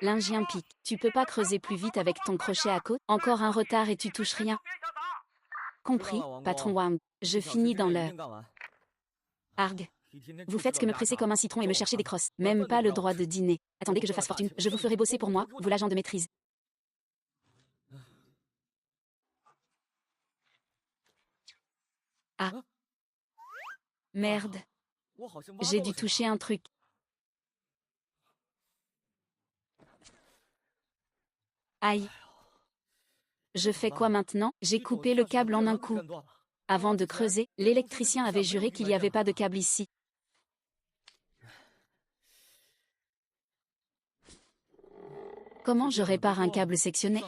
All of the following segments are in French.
L'Ingien pique. Tu peux pas creuser plus vite avec ton crochet à côte? Encore un retard et tu touches rien. Compris, patron Wang. Je finis dans l'heure. Arg. Vous faites que me presser comme un citron et me chercher des crosses. Même pas le droit de dîner. Attendez que je fasse fortune. Je vous ferai bosser pour moi, vous l'agent de maîtrise. Ah. Merde. J'ai dû toucher un truc. Aïe. Je fais quoi maintenant? J'ai coupé le câble en un coup. Avant de creuser, l'électricien avait juré qu'il n'y avait pas de câble ici. Comment je répare un câble sectionné?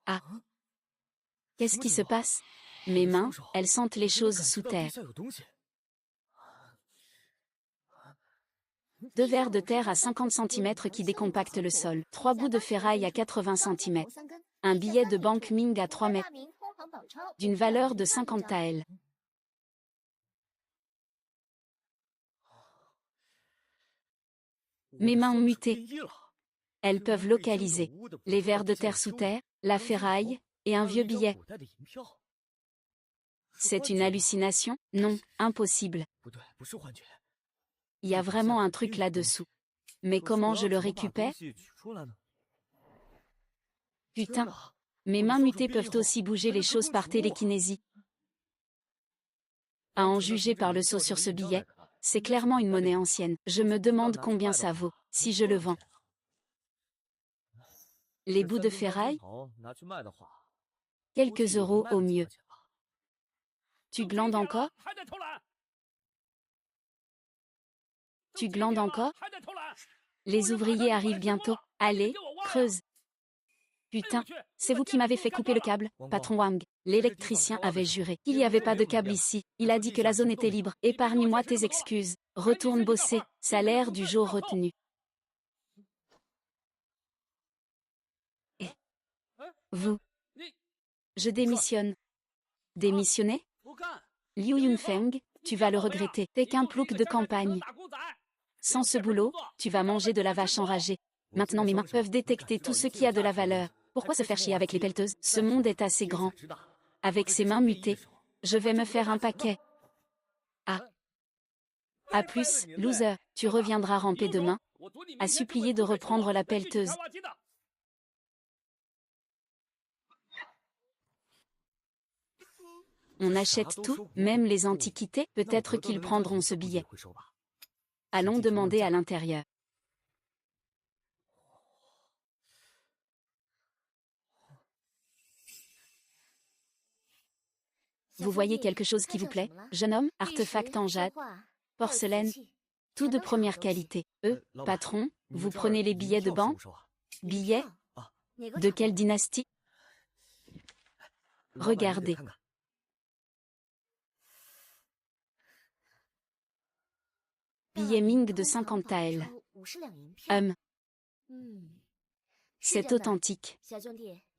Ah. Qu'est-ce qui se passe? Mes mains, elles sentent les choses sous terre. 2 vers de terre à 50 cm qui décompactent le sol. 3 bouts de ferraille à 80 cm. Un billet de banque Ming à 3 mètres. D'une valeur de 50 taels. Mes mains ont muté. Elles peuvent localiser les vers de terre sous terre, la ferraille, et un vieux billet. C'est une hallucination? Non, impossible. Il y a vraiment un truc là-dessous. Mais comment je le récupère? Putain. Mes mains mutées peuvent aussi bouger les choses par télékinésie. À en juger par le sceau sur ce billet, c'est clairement une monnaie ancienne. Je me demande combien ça vaut, si je le vends. Les bouts de ferraille? Quelques euros au mieux. Tu glandes encore? Tu glandes encore? Les ouvriers arrivent bientôt. Allez, creuse. Putain, c'est vous qui m'avez fait couper le câble, patron Wang. L'électricien avait juré qu'il n'y avait pas de câble ici. Il a dit que la zone était libre. Épargne-moi tes excuses. Retourne bosser. Salaire du jour retenu. Et vous? Je démissionne. Démissionner? Liu Yunfeng, tu vas le regretter. T'es qu'un plouc de campagne. Sans ce boulot, tu vas manger de la vache enragée. Maintenant mes mains peuvent détecter tout ce qui a de la valeur. Pourquoi se faire chier avec les pelleteuses? Ce monde est assez grand. Avec ces mains mutées, je vais me faire un paquet. Ah. À plus, loser, tu reviendras ramper demain, à supplier de reprendre la pelleteuse. On achète tout, même les antiquités, peut-être qu'ils prendront ce billet. Allons demander à l'intérieur. Vous voyez quelque chose qui vous plaît, jeune homme? Artefact en jade, porcelaine, tout de première qualité. Patron, vous prenez les billets de banque? Billets? De quelle dynastie? Regardez. Billet Ming de 50 taels. C'est authentique.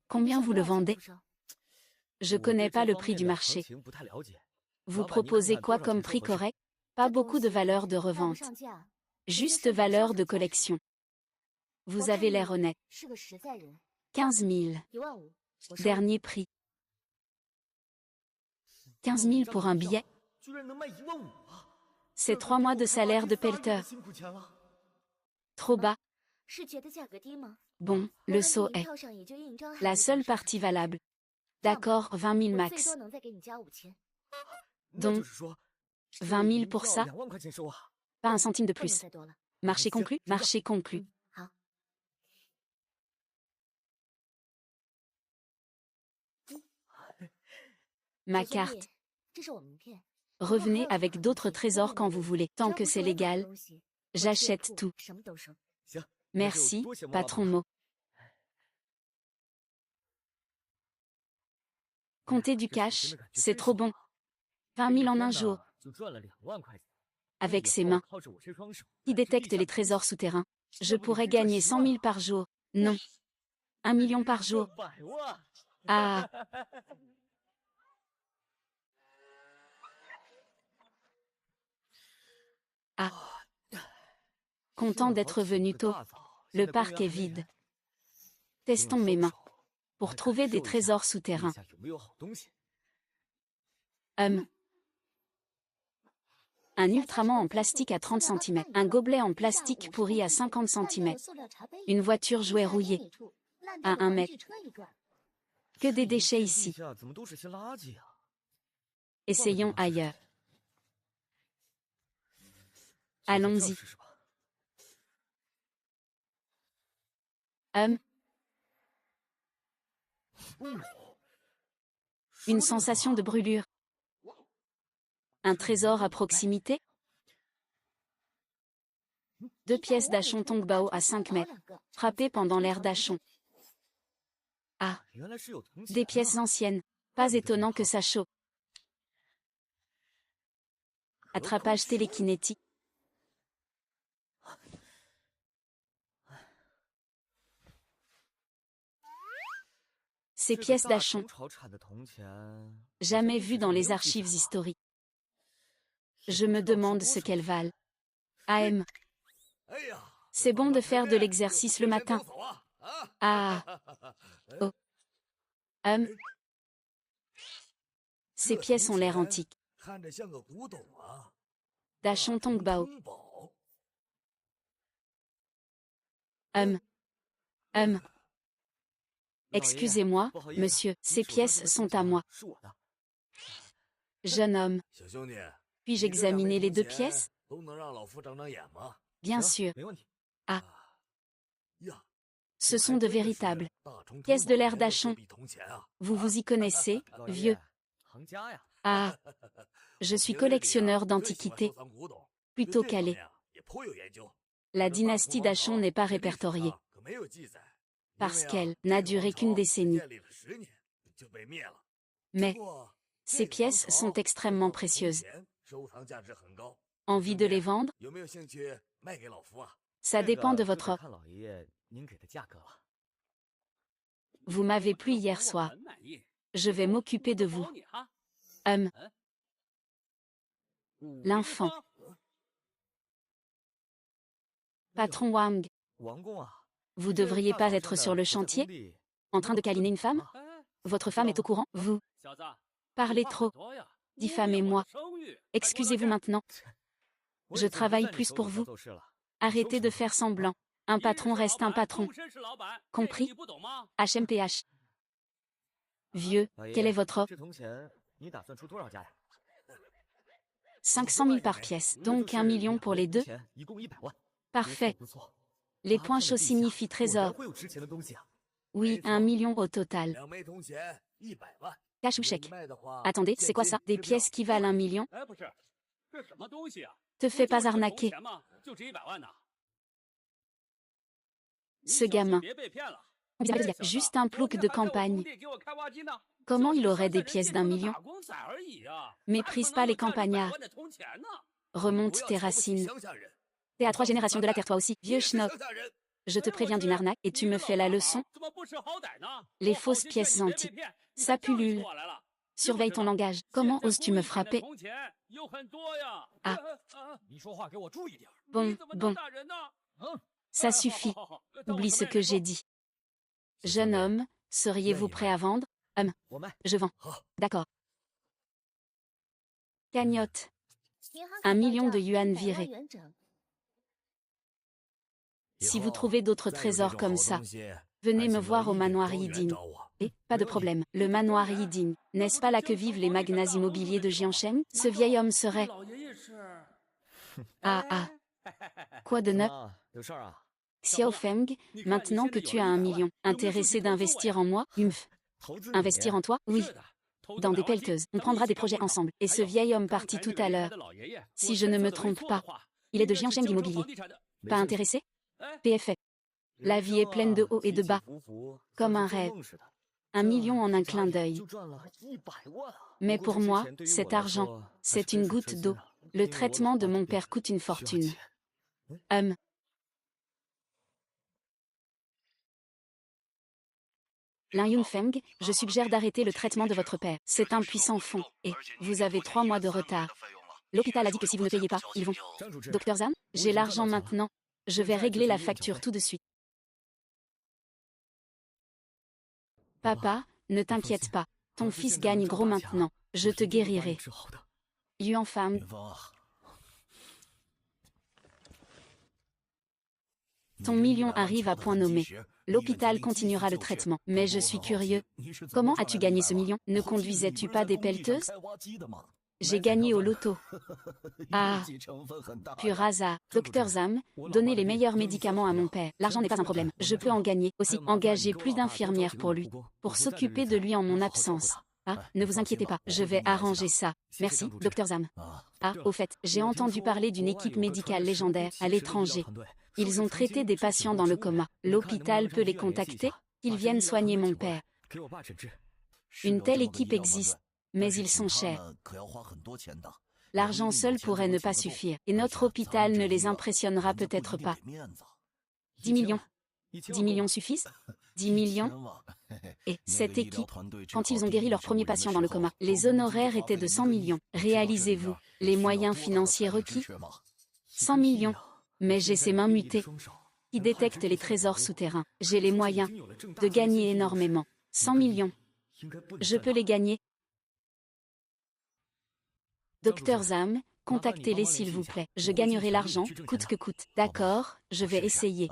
Combien vous le vendez? Je connais pas le prix du marché. Vous proposez quoi comme prix correct? Pas beaucoup de valeur de revente. Juste valeur de collection. Vous avez l'air honnête. 15 000. Dernier prix. 15 000 pour un billet? C'est 3 mois de salaire de pelleteur. Trop bas. Bon, le saut est la seule partie valable. D'accord, 20 000 max. Donc, 20 000 pour ça? Pas un centime de plus. Marché conclu? Marché conclu. Ma carte. Revenez avec d'autres trésors quand vous voulez. Tant que c'est légal, j'achète tout. Merci, patron Mo. Compter du cash, c'est trop bon. 20 000 en un jour. Avec ses mains, qui détectent les trésors souterrains, je pourrais gagner 100 000 par jour. Non. 1 million par jour. Ah. Ah. Content d'être venu tôt. Le parc est vide. Testons mes mains. Pour trouver des trésors souterrains. Un ultraman en plastique à 30 cm. Un gobelet en plastique pourri à 50 cm. Une voiture jouet rouillée. À 1 mètre. Que des déchets ici. Essayons ailleurs. Allons-y. Une sensation de brûlure. Un trésor à proximité. 2 pièces d'Achon Tongbao à 5 mètres. Frappées pendant l'ère d'Achon. Ah. Des pièces anciennes. Pas étonnant que ça chauffe. Attrapage télékinétique. Ces pièces d'Achon. Jamais vues dans les archives historiques. Je me demande ce qu'elles valent. AM. C'est bon de faire de l'exercice le matin. Ah. Oh. Ces pièces ont l'air antiques. D'Achon Tongbao. Excusez-moi, monsieur, ces pièces sont à moi. Jeune homme. Puis-je examiner les 2 pièces? Bien sûr. Ah. Ce sont de véritables pièces de l'ère d'Achon. Vous vous y connaissez, vieux? Ah. Je suis collectionneur d'antiquités. Plutôt calé. La dynastie d'Achon n'est pas répertoriée. Parce qu'elle n'a duré qu'une décennie. Mais ces pièces sont extrêmement précieuses. Envie de les vendre? Ça dépend de votre offre. Vous m'avez plu hier soir. Je vais m'occuper de vous. L'enfant. Patron Wang. Vous devriez pas être sur le chantier? En train de câliner une femme? Votre femme est au courant? Vous parlez trop. Diffamez-moi. Excusez-vous maintenant. Je travaille plus pour vous. Arrêtez de faire semblant. Un patron reste un patron. Compris? HMPH. Vieux, quelle est votre offre? 500 000 par pièce, donc 1 million pour les 2? Parfait. Les points chauds signifient trésor. Oui, 1 million au total. Cash ou chèque? Attendez, c'est quoi ça? Des pièces qui valent 1 million? Te fais pas arnaquer. Ce gamin. Juste un plouc de campagne. Comment il aurait des pièces d'1 million? Méprise pas les campagnards. Remonte tes racines. T'es à 3 générations de la terre toi aussi, vieux schnock. Je te préviens d'une arnaque et tu me fais la leçon? Les fausses pièces antiques. Ça pullule. Surveille ton langage. Comment oses-tu me frapper? Ah. Bon. Ça suffit. Oublie ce que j'ai dit. Jeune homme, seriez-vous prêt à vendre? Je vends. D'accord. Cagnotte. 1 million de yuan virés. Si vous trouvez d'autres trésors comme ça, venez me voir au manoir Yiding. Et, pas de problème, le manoir Yiding, n'est-ce pas là que vivent les magnats immobiliers de Jiangsheng? Ce vieil homme serait... Ah. Quoi de neuf? Xiao Feng, maintenant que tu as 1 million, intéressé d'investir en moi? Investir en toi? Oui. Dans des pelleteuses, on prendra des projets ensemble. Et ce vieil homme parti tout à l'heure, si je ne me trompe pas, il est de Jiangsheng Immobilier. Pas intéressé? PFF. La vie est pleine de hauts et de bas. Comme un rêve. 1 million en un clin d'œil. Mais pour moi, cet argent, c'est une goutte d'eau. Le traitement de mon père coûte une fortune. Lin Yunfeng, je suggère d'arrêter le traitement de votre père. C'est un puissant fond, et vous avez 3 mois de retard. L'hôpital a dit que si vous ne payez pas, ils vont... Docteur Zam, j'ai l'argent maintenant. Je vais régler la facture tout de suite. Papa, ne t'inquiète pas. Ton fils gagne gros maintenant. Je te guérirai. Yuan Fang. Ton million arrive à point nommé. L'hôpital continuera le traitement. Mais je suis curieux. Comment as-tu gagné ce million? Ne conduisais-tu pas des pelleteuses? J'ai gagné au loto. Ah, pur hasard. Docteur Zam, donnez les meilleurs médicaments à mon père. L'argent n'est pas un problème. Je peux en gagner. Aussi, engager plus d'infirmières pour lui. Pour s'occuper de lui en mon absence. Ah, ne vous inquiétez pas. Je vais arranger ça. Merci, Docteur Zam. Ah, au fait, j'ai entendu parler d'une équipe médicale légendaire à l'étranger. Ils ont traité des patients dans le coma. L'hôpital peut les contacter, qu'ils viennent soigner mon père. Une telle équipe existe, mais ils sont chers. L'argent seul pourrait ne pas suffire, et notre hôpital ne les impressionnera peut-être pas. 10 millions. 10 millions suffisent? 10 millions? Et cette équipe, quand ils ont guéri leur premier patient dans le coma, les honoraires étaient de 100 millions. Réalisez-vous les moyens financiers requis? 100 millions. Mais j'ai ces mains mutées qui détectent les trésors souterrains. J'ai les moyens de gagner énormément. 100 millions. Je peux les gagner. Docteur Zam, contactez-les s'il vous plaît. Je gagnerai l'argent, coûte que coûte. D'accord, je vais essayer.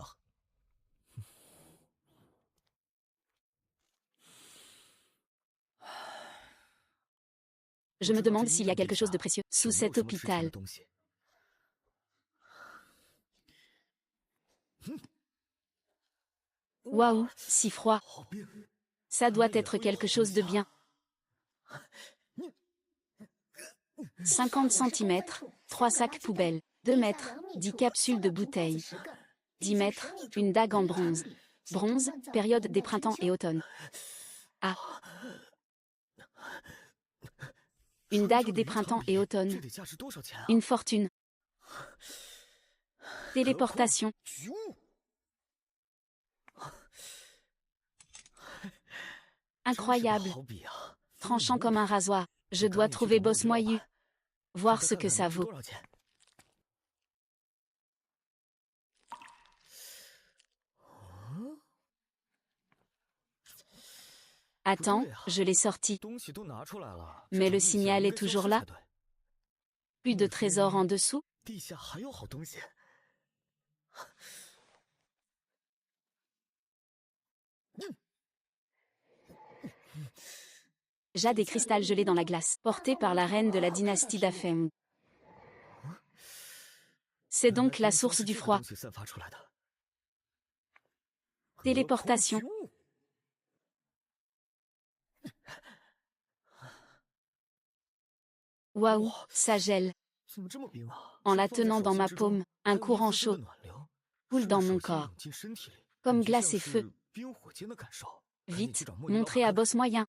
Je me demande s'il y a quelque chose de précieux sous cet hôpital. Waouh, si froid. Ça doit être quelque chose de bien. 50 cm, 3 sacs poubelles, 2 mètres, 10 capsules de bouteilles. 10 mètres, une dague en bronze. Bronze, période des printemps et automnes. Ah. Une dague des printemps et automnes. Une fortune. Téléportation. Incroyable. Tranchant comme un rasoir. Je dois trouver Boss Moyu. Voir ce que ça vaut. Attends, je l'ai sorti. Mais le signal est toujours là? Plus de trésors en dessous? Jade et cristal gelé dans la glace, porté par la reine de la dynastie d'Afeng. C'est donc la source du froid. Téléportation. Waouh, ça gèle. En la tenant dans ma paume, un courant chaud coule dans mon corps. Comme glace et feu. Vite, montrez à Boss Moyen.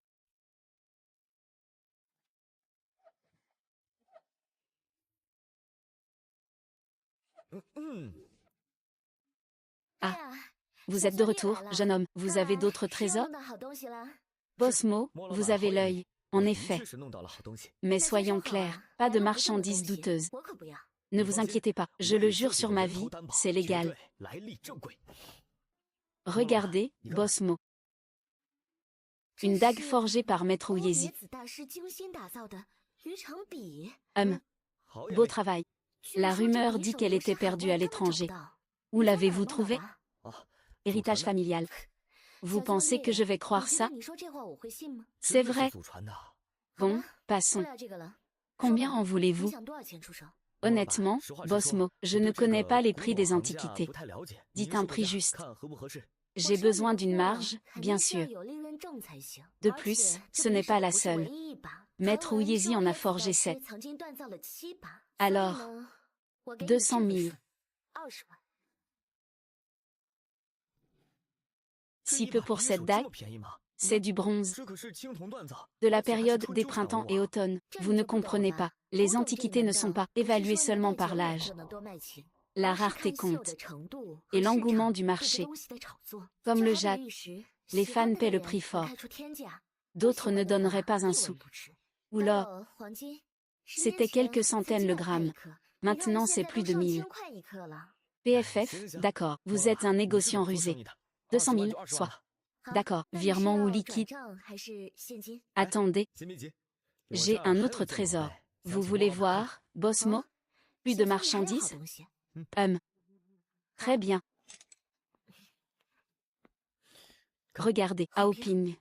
Ah, vous êtes de retour, jeune homme. Vous avez d'autres trésors? Boss Mo, vous avez l'œil. En effet. Mais soyons clairs, pas de marchandises douteuses. Ne vous inquiétez pas, je le jure sur ma vie, c'est légal. Regardez, Boss Mo. Une dague forgée par Maître Ouyezi. Beau travail. La rumeur dit qu'elle était perdue à l'étranger. Où l'avez-vous trouvée? Héritage familial. Vous pensez que je vais croire ça? C'est vrai. Bon, passons. Combien en voulez-vous? Honnêtement, Boss Mo, je ne connais pas les prix des antiquités. Dites un prix juste. J'ai besoin d'une marge, bien sûr. De plus, ce n'est pas la seule. Maître Ouyezi en a forgé 7. Alors, 200 000. Si peu pour cette dague? C'est du bronze. De la période des printemps et automnes. Vous ne comprenez pas. Les antiquités ne sont pas évaluées seulement par l'âge. La rareté compte. Et l'engouement du marché. Comme le jade, les fans paient le prix fort. D'autres ne donneraient pas un sou. Ou l'or. C'était quelques centaines le gramme. Maintenant c'est plus de 1000. PFF, d'accord, vous êtes un négociant rusé. 200 000, soit. D'accord, virement ou liquide. Attendez, j'ai un autre trésor. Vous voulez voir, Bosmo? Plus de marchandises? Très bien. Regardez, Aoping.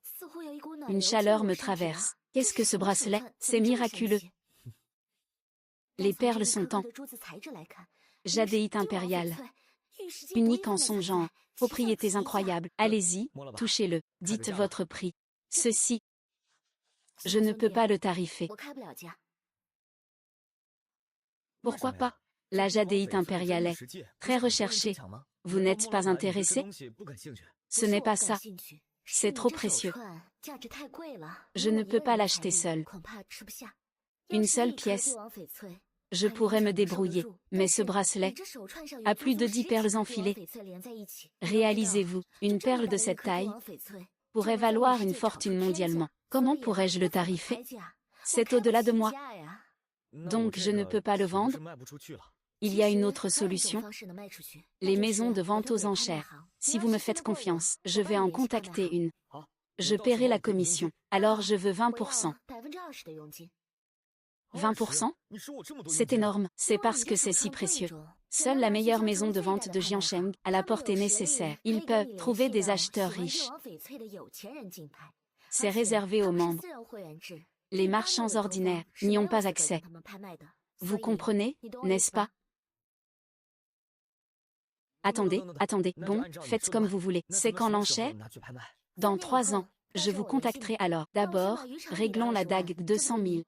Une chaleur me traverse. Qu'est-ce que ce bracelet? C'est miraculeux. Les perles sont en jadéite impériale. Unique en son genre. Propriétés incroyables. Allez-y, touchez-le. Dites votre prix. Ceci, je ne peux pas le tarifer. Pourquoi pas? La jadéite impériale est très recherchée. Vous n'êtes pas intéressé? Ce n'est pas ça. C'est trop précieux. Je ne peux pas l'acheter seul. Une seule pièce. Je pourrais me débrouiller, mais ce bracelet a plus de 10 perles enfilées. Réalisez-vous, une perle de cette taille pourrait valoir une fortune mondialement. Comment pourrais-je le tarifer? C'est au-delà de moi. Donc je ne peux pas le vendre? Il y a une autre solution. Les maisons de vente aux enchères. Si vous me faites confiance, je vais en contacter une. Je paierai la commission. Alors je veux 20%. 20%? C'est énorme, c'est parce que c'est si précieux. Seule la meilleure maison de vente de Jiangsheng a la portée nécessaire. Ils peuvent trouver des acheteurs riches. C'est réservé aux membres. Les marchands ordinaires n'y ont pas accès. Vous comprenez, n'est-ce pas? Attendez, bon, faites comme vous voulez. C'est quand l'enchère? Dans 3 ans. Je vous contacterai alors. D'abord, réglons la dague 200 000.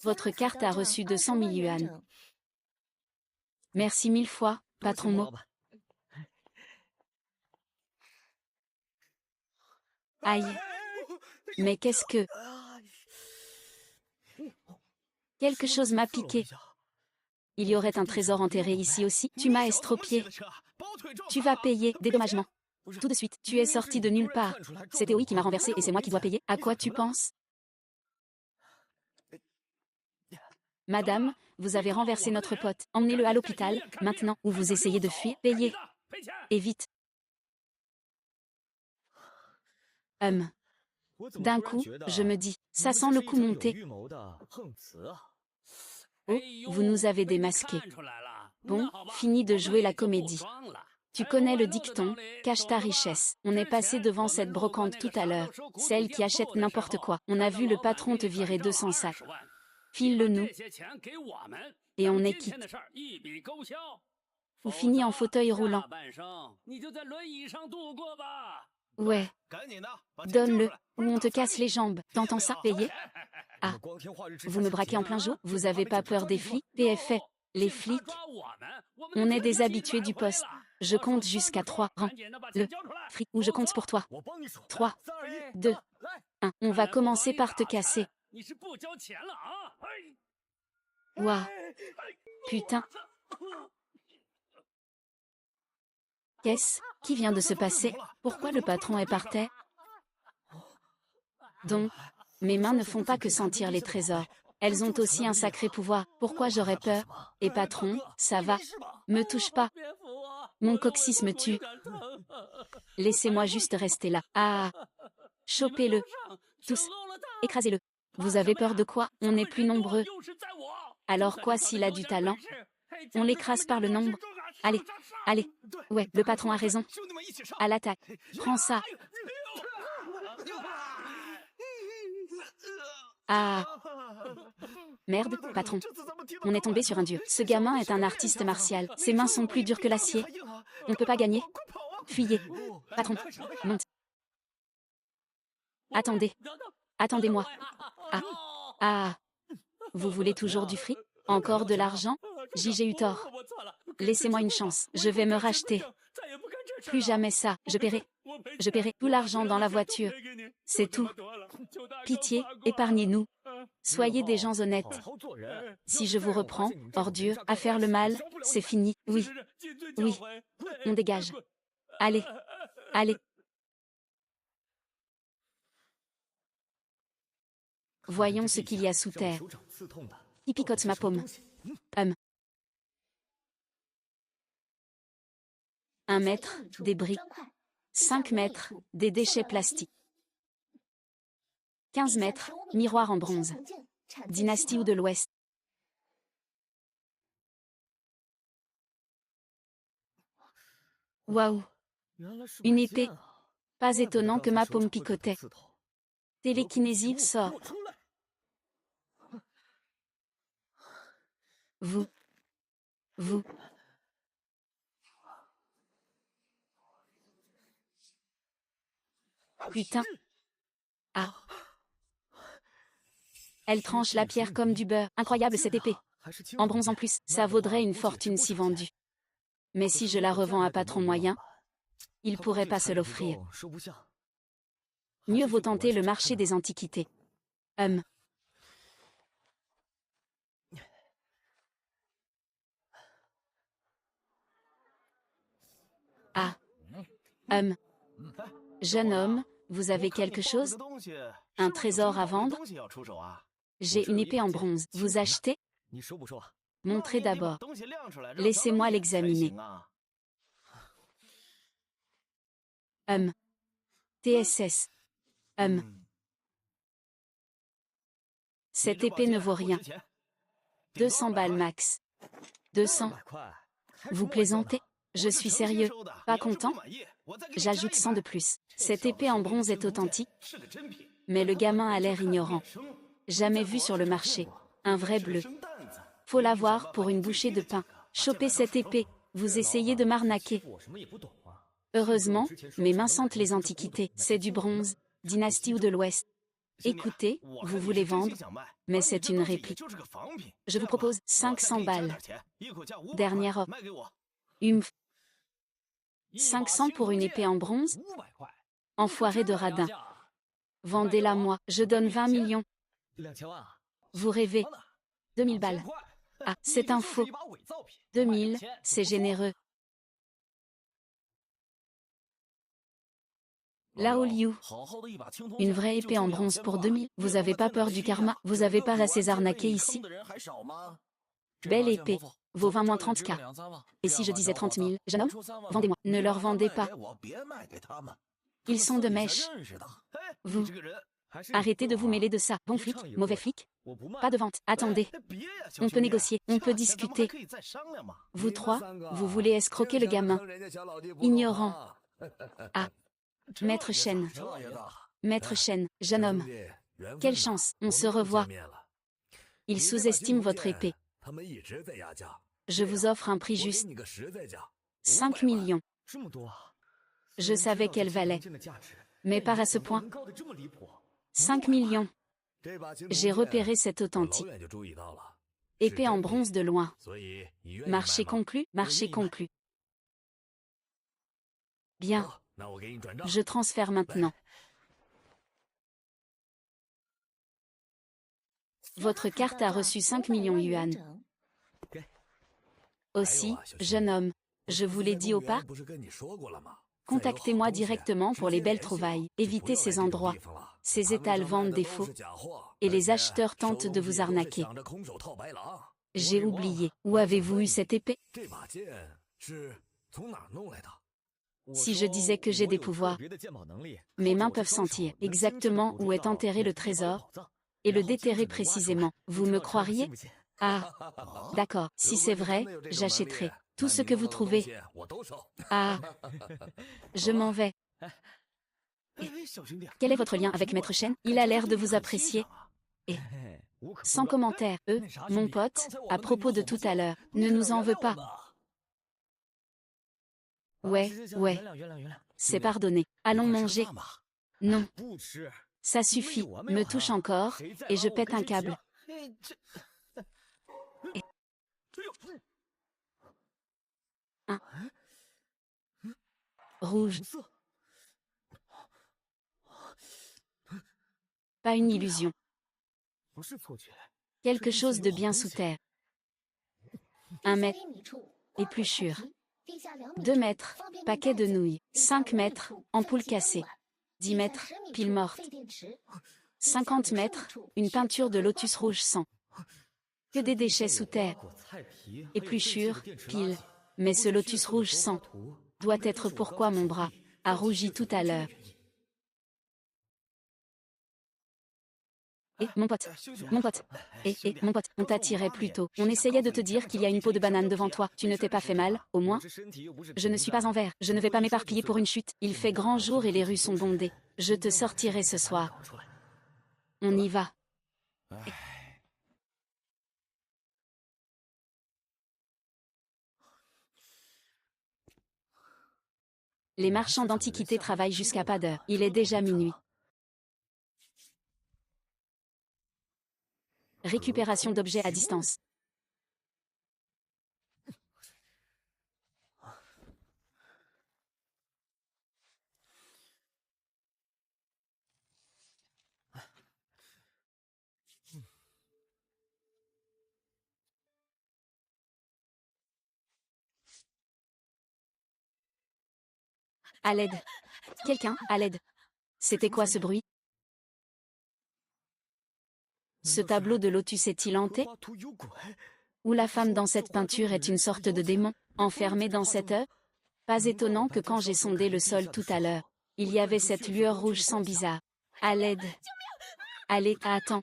Votre carte a reçu 200 000 yuan. Merci 1000 fois, patron Mo. Aïe. Mais qu'est-ce que... Quelque chose m'a piqué. Il y aurait un trésor enterré ici aussi. Tu m'as estropié. Tu vas payer, dédommagement. Tout de suite, tu es sorti de nulle part. C'est Théoï qui m'a renversé et c'est moi qui dois payer. À quoi tu penses? Madame, vous avez renversé notre pote. Emmenez-le à l'hôpital, maintenant, ou vous essayez de fuir. Payez. Et vite. D'un coup, je me dis, ça sent le coup monter. Oh, vous nous avez démasqués. Bon, fini de jouer la comédie. Tu connais le dicton, cache ta richesse. On est passé devant cette brocante tout à l'heure, celle qui achète n'importe quoi. On a vu le patron te virer 200 sacs. File-le nous. Et on est quitte. Ou fini en fauteuil roulant. Ouais. Donne-le, ou on te casse les jambes. T'entends ça? Payer? Ah. Vous me braquez en plein jour? Vous avez pas peur des flics? PFF. Les flics? On est des habitués du poste. Je compte jusqu'à 3. Rends le fric ou je compte pour toi. 3, 2, 1. On va commencer par te casser. Ouah. Putain. Qu'est-ce qui vient de se passer? Pourquoi le patron est par terre? Donc, mes mains ne font pas que sentir les trésors. Elles ont aussi un sacré pouvoir. Pourquoi j'aurais peur? Et patron, ça va? Me touche pas. Mon coccyx me tue. Laissez-moi juste rester là. Ah! Chopez-le. Tous. Écrasez-le. Vous avez peur de quoi? On n'est plus nombreux. Alors quoi s'il a du talent? On l'écrase par le nombre. Allez, allez. Ouais, le patron a raison. À l'attaque. Prends ça. Ah. Merde, patron. On est tombé sur un dieu. Ce gamin est un artiste martial. Ses mains sont plus dures que l'acier. On ne peut pas gagner. Fuyez. Patron, monte. Attendez. Attendez-moi. Ah. Ah. Vous voulez toujours du fric? Encore de l'argent? J'ai eu tort. Laissez-moi une chance. Je vais me racheter. Plus jamais ça. Je paierai. Je paierai tout l'argent dans la voiture. C'est tout. Pitié, épargnez-nous. Soyez des gens honnêtes. Si je vous reprends, ordure, à faire le mal, c'est fini. Oui. Oui. On dégage. Allez. Allez. Voyons ce qu'il y a sous terre. Qui picote ma paume? 1 mètre, des briques. 5 mètres, des déchets plastiques. 15 mètres, miroir en bronze. Dynastie ou de l'Ouest. Waouh! Une épée. Pas étonnant que ma paume picotait. Télékinésie sort. Vous. Putain. Ah. Elle tranche la pierre comme du beurre. Incroyable cette épée. En bronze en plus, ça vaudrait une fortune si vendue. Mais si je la revends à patron moyen, il pourrait pas se l'offrir. Mieux vaut tenter le marché des antiquités. Ah. Jeune homme, vous avez quelque chose? Un trésor à vendre? J'ai une épée en bronze. Vous achetez? Montrez d'abord. Laissez-moi l'examiner. TSS. Cette épée ne vaut rien. 200 balles max. 200. Vous plaisantez? Je suis sérieux. Pas content? J'ajoute 100 de plus. Cette épée en bronze est authentique. Mais le gamin a l'air ignorant. Jamais vu sur le marché. Un vrai bleu. Faut l'avoir pour une bouchée de pain. Chopez cette épée. Vous essayez de m'arnaquer. Heureusement, mes mains sentent les antiquités. C'est du bronze. Dynastie ou de l'Ouest. Écoutez, vous voulez vendre, mais c'est une réplique. Je vous propose 500 balles. Dernière offre. 500 pour une épée en bronze? Enfoiré de radin. Vendez-la moi, je donne 20 millions. Vous rêvez. 2000 balles. Ah, c'est un faux. 2000, c'est généreux. Lao Liu. Une vraie épée en bronze pour 2000. Vous avez pas peur du karma? Vous avez pas assez arnaqué ici? Belle épée. Vaut 20 moins 30K. Et si je disais 30 000, jeune homme? Vendez-moi. Ne leur vendez pas. Ils sont de mèche. Vous. Arrêtez de vous mêler de ça. Bon flic, mauvais flic? Pas de vente. Attendez. On peut négocier, on peut discuter. Vous trois, vous voulez escroquer le gamin. Ignorant. Ah. Maître Chen. Maître Chen, jeune homme. Quelle chance, on se revoit. Il sous-estime votre épée. Je vous offre un prix juste. 5 millions. Je savais qu'elle valait. Mais pas à ce point. 5 millions. J'ai repéré cette authentique. Épée en bronze de loin. Marché conclu, marché conclu. Bien. Je transfère maintenant. Votre carte a reçu 5 millions yuan. Aussi, jeune homme, je vous l'ai dit au pas? Contactez-moi directement pour les belles trouvailles. Évitez ces endroits. Ces étals vendent des faux. Et les acheteurs tentent de vous arnaquer. J'ai oublié. Où avez-vous eu cette épée? Si je disais que j'ai des pouvoirs, mes mains peuvent sentir exactement où est enterré le trésor et le déterrer précisément. Vous me croiriez? Ah, d'accord. Si c'est vrai, j'achèterai tout ce que vous trouvez. Ah, je m'en vais. Quel est votre lien avec Maître Chen? Il a l'air de vous apprécier. Et sans commentaire, mon pote, à propos de tout à l'heure, ne nous en veut pas. Ouais, c'est pardonné. Allons manger. Non. Ça suffit, me touche encore, et je pète un câble. Rouge. Pas une illusion. Quelque chose de bien sous terre. 1 mètre. Épluchure. 2 mètres. Paquet de nouilles. 5 mètres. Ampoule cassée. 10 mètres. Pile morte. 50 mètres, une peinture de lotus rouge sang. Que des déchets sous terre. Épluchures, piles. Mais ce lotus rouge sang doit être pourquoi mon bras a rougi tout à l'heure. Mon pote, mon pote, on t'attirait plus tôt. On essayait de te dire qu'il y a une peau de banane devant toi. Tu ne t'es pas fait mal, au moins? Je ne suis pas en verre. Je ne vais pas m'éparpiller pour une chute. Il fait grand jour et les rues sont bondées. Je te sortirai ce soir. On y va. Les marchands d'antiquités travaillent jusqu'à pas d'heure. Il est déjà minuit. Récupération d'objets à distance. À l'aide. Quelqu'un, à l'aide. C'était quoi ce bruit? Ce tableau de lotus est-il hanté? Ou la femme dans cette peinture est une sorte de démon, enfermée dans cette œuvre? Pas étonnant que quand j'ai sondé le sol tout à l'heure, il y avait cette lueur rouge sang bizarre. À l'aide. Allez, attends.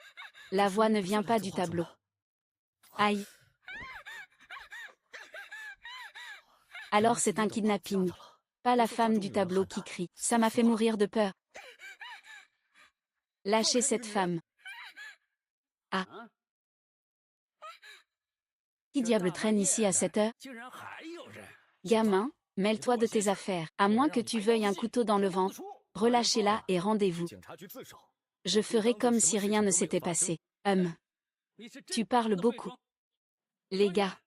La voix ne vient pas du tableau. Aïe. Alors c'est un kidnapping. Pas la femme du tableau qui crie. Ça m'a fait mourir de peur. Lâchez cette femme. Ah. Qui diable traîne ici à cette heure? Gamin, mêle-toi de tes affaires. À moins que tu veuilles un couteau dans le ventre, relâchez-la et rendez-vous. Je ferai comme si rien ne s'était passé. Tu parles beaucoup. Les gars,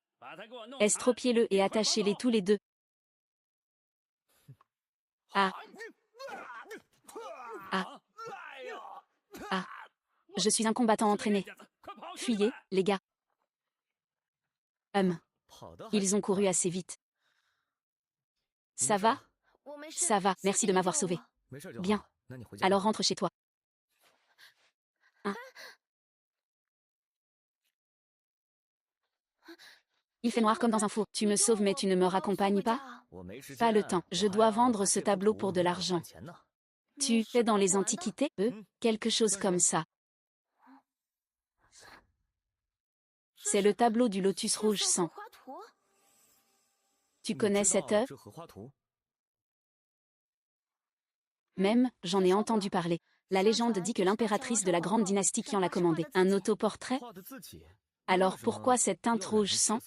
estropiez-le et attachez-les tous les deux. Ah. Ah. Ah. Je suis un combattant entraîné. Fuyez, les gars. Ils ont couru assez vite. Ça va? Ça va, merci de m'avoir sauvé. Bien. Alors rentre chez toi. Hein? Il fait noir comme dans un four. Tu me sauves mais tu ne me raccompagnes pas? Pas le temps. Je dois vendre ce tableau pour de l'argent. Tu fais dans les antiquités, quelque chose comme ça. C'est le tableau du lotus rouge sang. Tu connais cette œuvre? Même, j'en ai entendu parler. La légende dit que l'impératrice de la grande dynastie qui en l'a commandé. Un autoportrait? Alors pourquoi cette teinte rouge sang?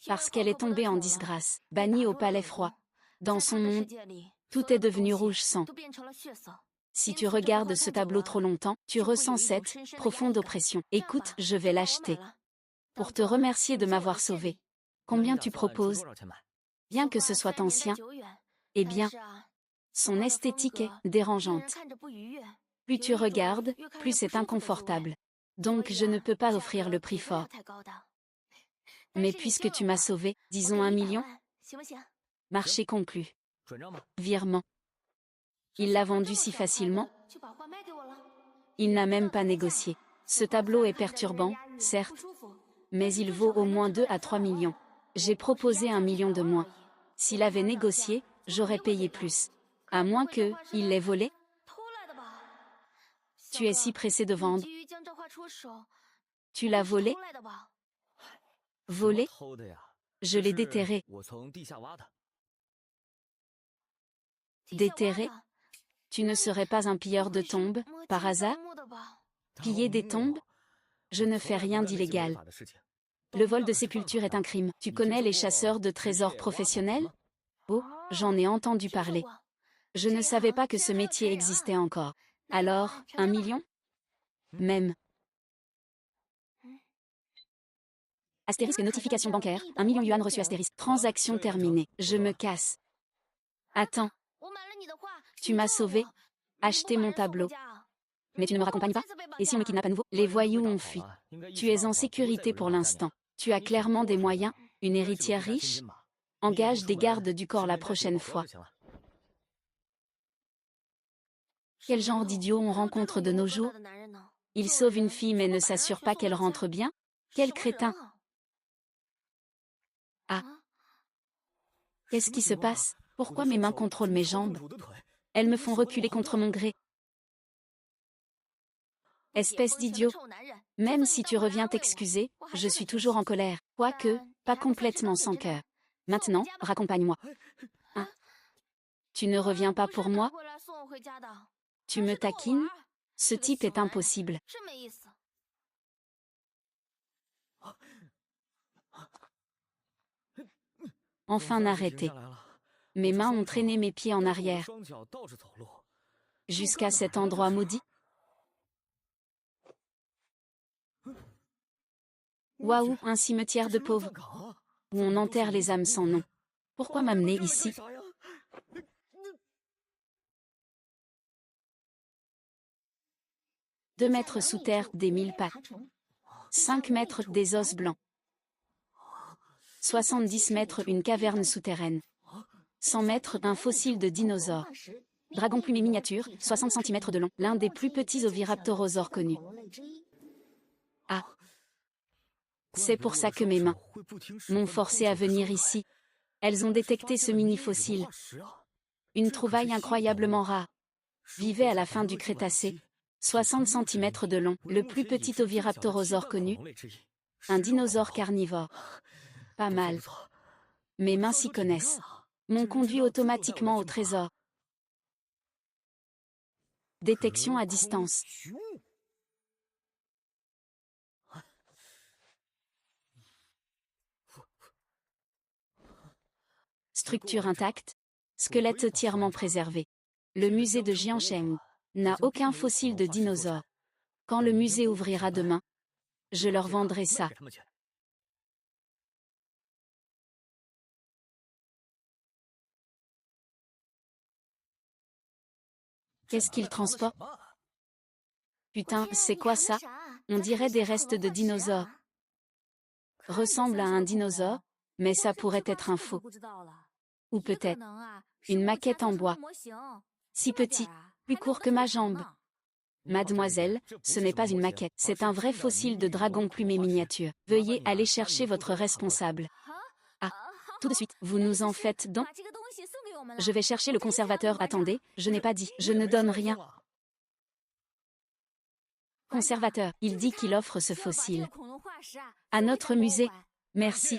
Parce qu'elle est tombée en disgrâce, bannie au palais froid. Dans son monde, tout est devenu rouge sang. Si tu regardes ce tableau trop longtemps, tu ressens cette profonde oppression. Écoute, je vais l'acheter. Pour te remercier de m'avoir sauvé. Combien tu proposes? Bien que ce soit ancien. Eh bien, son esthétique est dérangeante. Plus tu regardes, plus c'est inconfortable. Donc je ne peux pas offrir le prix fort. Mais puisque tu m'as sauvé, disons 1 million? Marché conclu. Virement. Il l'a vendu si facilement? Il n'a même pas négocié. Ce tableau est perturbant, certes, mais il vaut au moins 2 à 3 millions. J'ai proposé 1 million de moins. S'il avait négocié, j'aurais payé plus. À moins que, il l'ait volé? Tu es si pressé de vendre. Tu l'as volé? Volé? Je l'ai déterré. Déterré? Tu ne serais pas un pilleur de tombes, par hasard? Piller des tombes? Je ne fais rien d'illégal. Le vol de sépulture est un crime. Tu connais les chasseurs de trésors professionnels? Oh, j'en ai entendu parler. Je ne savais pas que ce métier existait encore. Alors, 1 million? Même. Astérisque notification bancaire, 1 million yuan reçu astérisque. Transaction terminée. Je me casse. Attends. Tu m'as sauvé. Acheté mon tableau. Mais tu ne me raccompagnes pas? Et si on me kidnappe à nouveau? Les voyous ont fui. Tu es en sécurité pour l'instant. Tu as clairement des moyens, une héritière riche? Engage des gardes du corps la prochaine fois. Quel genre d'idiot on rencontre de nos jours? Il sauve une fille mais ne s'assure pas qu'elle rentre bien? Quel crétin! Ah! Qu'est-ce qui se passe? Pourquoi mes mains contrôlent mes jambes? Elles me font reculer contre mon gré. Espèce d'idiot! Même si tu reviens t'excuser, je suis toujours en colère. Quoique, pas complètement sans cœur. Maintenant, raccompagne-moi. Hein? Tu ne reviens pas pour moi? Tu me taquines? Ce type est impossible. Enfin arrêtez. Mes mains ont traîné mes pieds en arrière. Jusqu'à cet endroit maudit. Waouh, un cimetière de pauvres. Où on enterre les âmes sans nom. Pourquoi m'amener ici? 2 mètres sous terre, des 1000 pattes. 5 mètres, des os blancs. 70 mètres, une caverne souterraine. 100 mètres, un fossile de dinosaure. Dragon plumé miniature, 60 cm de long, l'un des plus petits oviraptorosaures connus. Ah! C'est pour ça que mes mains m'ont forcé à venir ici. Elles ont détecté ce mini-fossile. Une trouvaille incroyablement rare. Vivait à la fin du Crétacé. 60 cm de long, le plus petit oviraptorosaure connu. Un dinosaure carnivore. Pas mal. Mes mains s'y connaissent. M'ont conduit automatiquement au trésor. Détection à distance. Structure intacte. Squelette entièrement préservé. Le musée de Jiangsheng n'a aucun fossile de dinosaure. Quand le musée ouvrira demain, je leur vendrai ça. Qu'est-ce qu'ils transportent? Putain, c'est quoi ça? On dirait des restes de dinosaures. Ressemble à un dinosaure, mais ça pourrait être un faux. Ou peut-être une maquette en bois. Si petit, plus court que ma jambe. Mademoiselle, ce n'est pas une maquette, c'est un vrai fossile de dragon plumé miniature. Veuillez aller chercher votre responsable. Ah, tout de suite, vous nous en faites don? Je vais chercher le conservateur. Attendez, je n'ai pas dit, je ne donne rien. Conservateur, il dit qu'il offre ce fossile à notre musée. Merci.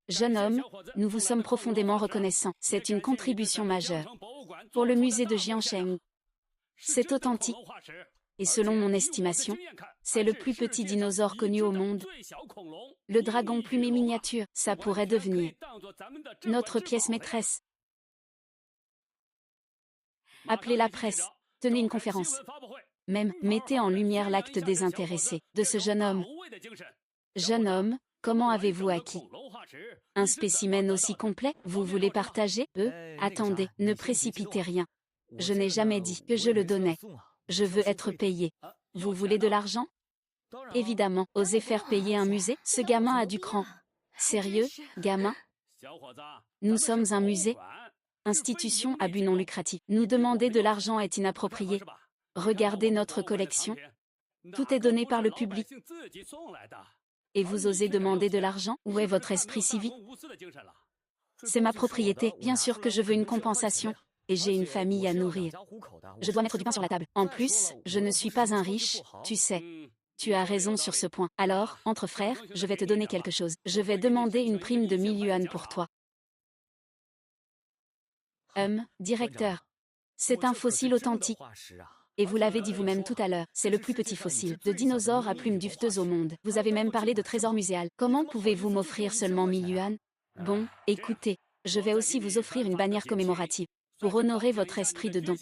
Jeune homme, nous vous sommes profondément reconnaissants. C'est une contribution majeure pour le musée de Jiangsheng. C'est authentique. Et selon mon estimation, c'est le plus petit dinosaure connu au monde. Le dragon plumé miniature, ça pourrait devenir notre pièce maîtresse. Appelez la presse, tenez une conférence. Même, mettez en lumière l'acte désintéressé de ce jeune homme. Jeune homme, comment avez-vous acquis un spécimen aussi complet? Vous voulez partager? Attendez, ne précipitez rien. Je n'ai jamais dit que je le donnais. Je veux être payé. Vous voulez de l'argent? Évidemment, osez faire payer un musée? Ce gamin a du cran. Sérieux, gamin? Nous sommes un musée? Institution à but non lucratif. Nous demander de l'argent est inapproprié. Regardez notre collection. Tout est donné par le public. Et vous osez demander de l'argent? Où est votre esprit civique? C'est ma propriété, bien sûr que je veux une compensation. Et j'ai une famille à nourrir. Je dois mettre du pain sur la table. En plus, je ne suis pas un riche, tu sais. Tu as raison sur ce point. Alors, entre frères, je vais te donner quelque chose. Je vais demander une prime de 1000 yuan pour toi. Directeur. C'est un fossile authentique. Et vous l'avez dit vous-même tout à l'heure, c'est le plus petit fossile de dinosaure à plumes duveteuses au monde. Vous avez même parlé de trésor muséal. Comment pouvez-vous m'offrir seulement 1000 yuan? Bon, écoutez, je vais aussi vous offrir une bannière commémorative, pour honorer votre esprit de don.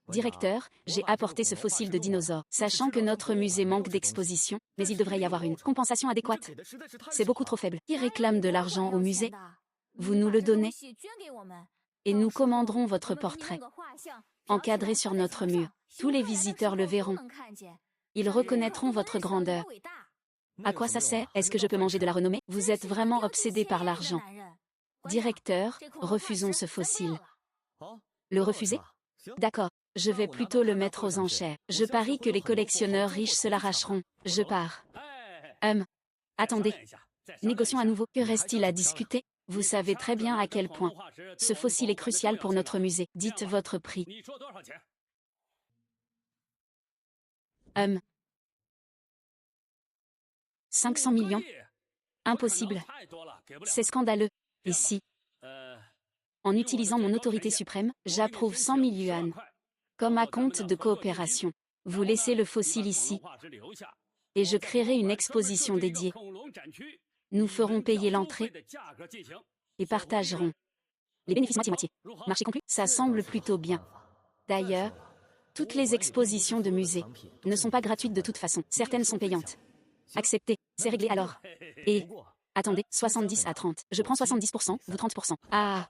Directeur, j'ai apporté ce fossile de dinosaure, sachant que notre musée manque d'exposition, mais il devrait y avoir une compensation adéquate. C'est beaucoup trop faible. Qui réclame de l'argent au musée? Vous nous le donnez? Et nous commanderons votre portrait, encadré sur notre mur. Tous les visiteurs le verront. Ils reconnaîtront votre grandeur. À quoi ça sert? Est-ce que je peux manger de la renommée? Vous êtes vraiment obsédé par l'argent. Directeur, refusons ce fossile. Le refuser? D'accord, je vais plutôt le mettre aux enchères. Je parie que les collectionneurs riches se l'arracheront. Je pars. Attendez. Négocions à nouveau. Que reste-t-il à discuter? Vous savez très bien à quel point ce fossile est crucial pour notre musée. Dites votre prix. 500 millions? Impossible. C'est scandaleux. Ici. En utilisant mon autorité suprême, j'approuve 100 000 yuan. Comme à compte de coopération. Vous laissez le fossile ici. Et je créerai une exposition dédiée. Nous ferons payer l'entrée et partagerons les bénéfices moitié-moitié. Marché conclu? Ça semble plutôt bien. D'ailleurs, toutes les expositions de musées ne sont pas gratuites de toute façon. Certaines sont payantes. Acceptez, c'est réglé alors. Et, attendez, 70 à 30. Je prends 70%, vous 30%. Ah,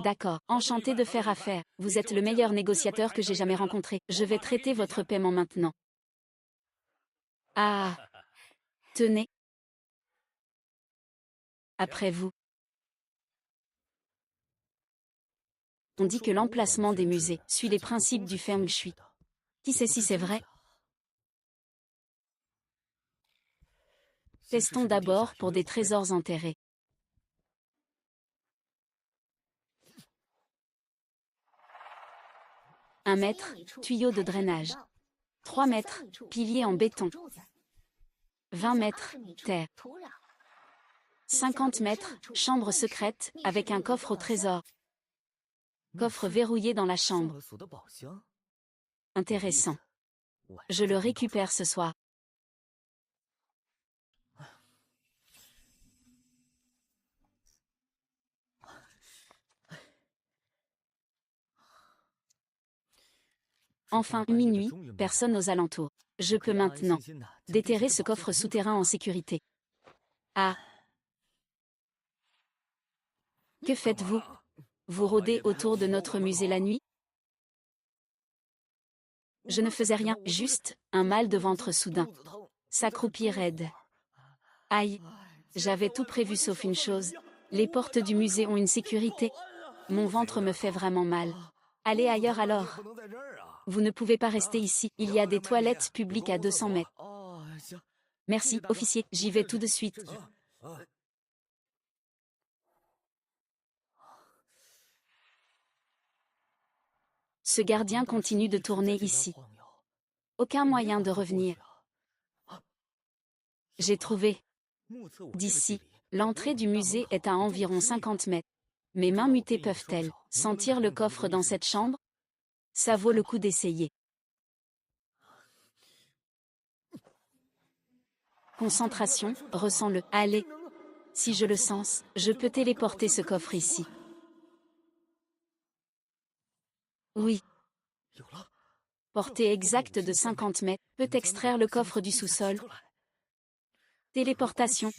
d'accord, enchanté de faire affaire. Vous êtes le meilleur négociateur que j'ai jamais rencontré. Je vais traiter votre paiement maintenant. Ah, tenez. Après vous. On dit que l'emplacement des musées suit les principes du Feng Shui. Qui sait si c'est vrai? Testons d'abord pour des trésors enterrés. 1 mètre, tuyau de drainage. 3 mètres, pilier en béton. 20 mètres, terre. 50 mètres, chambre secrète, avec un coffre au trésor. Coffre verrouillé dans la chambre. Intéressant. Je le récupère ce soir. Enfin, minuit, personne aux alentours. Je peux maintenant déterrer ce coffre souterrain en sécurité. Ah. Que faites-vous? Vous rôdez autour de notre musée la nuit? Je ne faisais rien, juste un mal de ventre soudain. S'accroupit raide. Aïe. J'avais tout prévu sauf une chose. Les portes du musée ont une sécurité. Mon ventre me fait vraiment mal. Allez ailleurs alors. Vous ne pouvez pas rester ici. Il y a des toilettes publiques à 200 mètres. Merci, officier. J'y vais tout de suite. Ce gardien continue de tourner ici. Aucun moyen de revenir. J'ai trouvé. D'ici, l'entrée du musée est à environ 50 mètres. Mes mains mutées peuvent-elles sentir le coffre dans cette chambre? Ça vaut le coup d'essayer. Concentration, ressens-le. Allez. Si je le sens, je peux téléporter ce coffre ici. Oui. Portée exacte de 50 mètres, peut extraire le coffre du sous-sol. Téléportation.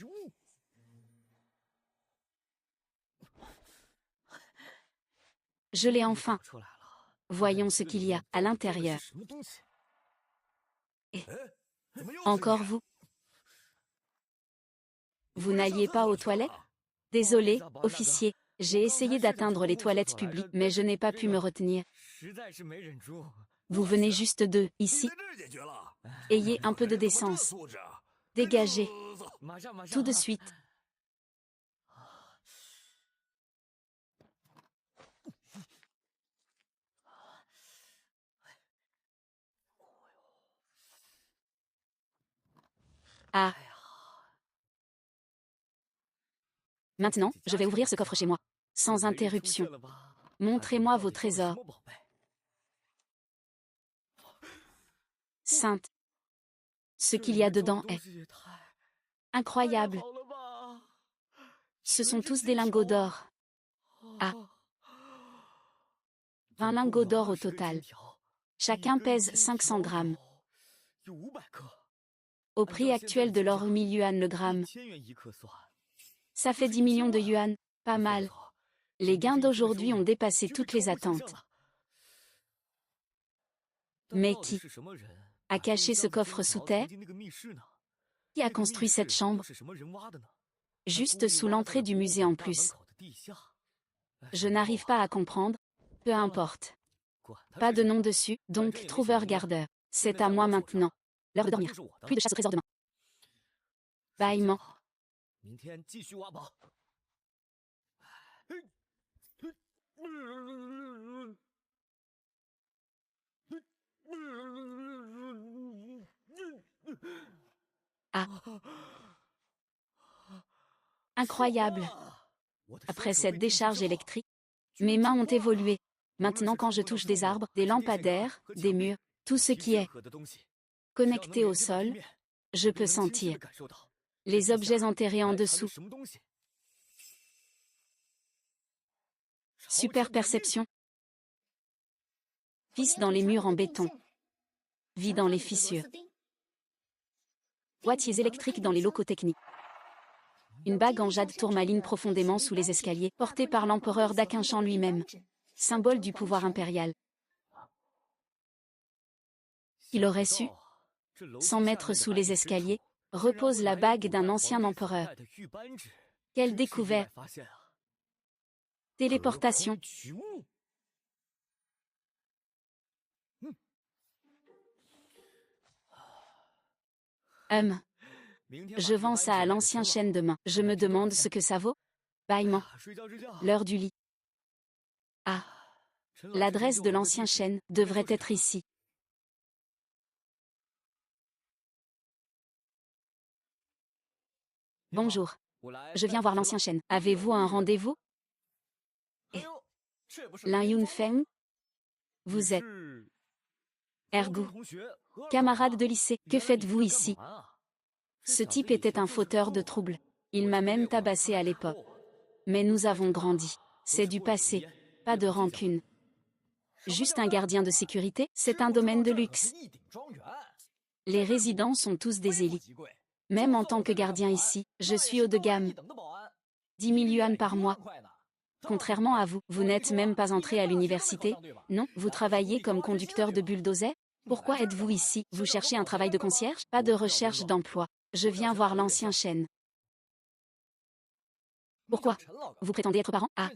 Je l'ai enfin. Voyons ce qu'il y a à l'intérieur. Et encore vous? Vous n'alliez pas aux toilettes? Désolé, officier. J'ai essayé d'atteindre les toilettes publiques, mais je n'ai pas pu me retenir. Vous venez juste d'eux, ici. Ayez un peu de décence. Dégagez. Tout de suite. Ah. Maintenant, je vais ouvrir ce coffre chez moi. Sans interruption. Montrez-moi vos trésors. Sainte. Ce qu'il y a dedans est incroyable. Ce sont tous des lingots d'or. Ah. 20 lingots d'or au total. Chacun pèse 500 grammes. Au prix actuel de l'or 1000 yuan le gramme. Ça fait 10 millions de yuan, pas mal. Les gains d'aujourd'hui ont dépassé toutes les attentes. Mais qui a caché ce coffre sous terre? Qui a construit cette chambre? Juste sous l'entrée du musée en plus. Je n'arrive pas à comprendre. Peu importe. Pas de nom dessus, donc trouveur-gardeur. C'est à moi maintenant. L'heure de dormir. Plus de chasse au trésor demain. Bâillement. Ah. Incroyable. Après cette décharge électrique, mes mains ont évolué. Maintenant quand je touche des arbres, des lampadaires, des murs, tout ce qui est connecté au sol, je peux sentir les objets enterrés en dessous. Super perception. Vis dans les murs en béton. Vie dans les fissures. Boîtiers électriques dans les locaux techniques. Une bague en jade tourmaline profondément sous les escaliers, portée par l'empereur d'Aquinchan lui-même. Symbole du pouvoir impérial. Il aurait su, 100 mètres sous les escaliers, repose la bague d'un ancien empereur. Quelle découverte! Téléportation. Je vends ça à l'ancien chêne demain. Je me demande ce que ça vaut. Bâillement. L'heure du lit. Ah. L'adresse de l'ancien chêne devrait être ici. Bonjour. Je viens voir l'ancien chêne. Avez-vous un rendez-vous? Lin Yunfeng? Vous êtes Ergu. Camarade de lycée, que faites-vous ici? Ce type était un fauteur de troubles. Il m'a même tabassé à l'époque. Mais nous avons grandi. C'est du passé. Pas de rancune. Juste un gardien de sécurité, c'est un domaine de luxe. Les résidents sont tous des élites. Même en tant que gardien ici, je suis haut de gamme. 10 000 yuan par mois. Contrairement à vous, vous n'êtes même pas entré à l'université, non? Vous travaillez comme conducteur de bulldozer? Pourquoi êtes-vous ici? Vous cherchez un travail de concierge? Pas de recherche d'emploi. Je viens voir l'ancien chêne. Pourquoi? Vous prétendez être parent? Ah.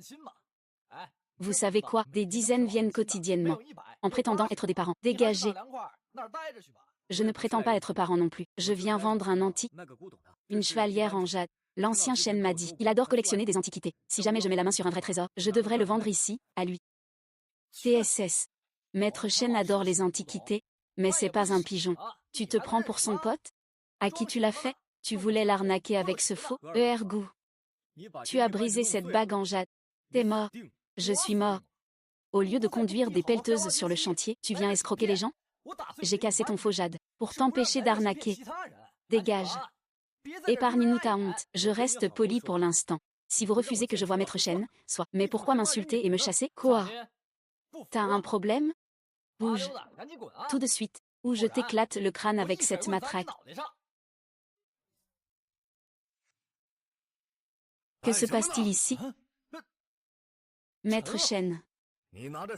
Vous savez quoi? Des dizaines viennent quotidiennement, en prétendant être des parents. Dégagez. Je ne prétends pas être parent non plus. Je viens vendre un antique. Une chevalière en jade. L'ancien chêne m'a dit, il adore collectionner des antiquités. Si jamais je mets la main sur un vrai trésor, je devrais le vendre ici, à lui. TSS. Maître Chêne adore les antiquités, mais c'est pas un pigeon. Tu te prends pour son pote? À qui tu l'as fait? Tu voulais l'arnaquer avec ce faux? Ergu. Tu as brisé cette bague en jade. T'es mort. Je suis mort. Au lieu de conduire des pelleteuses sur le chantier, tu viens escroquer les gens? J'ai cassé ton faux jade, pour t'empêcher d'arnaquer. Dégage. Épargne-nous ta honte. Je reste poli pour l'instant. Si vous refusez que je voie Maître Chêne, soit. Mais pourquoi m'insulter et me chasser? Quoi? T'as un problème? Bouge. Tout de suite. Ou je t'éclate le crâne avec cette matraque. Que se passe-t-il ici? Maître Chêne.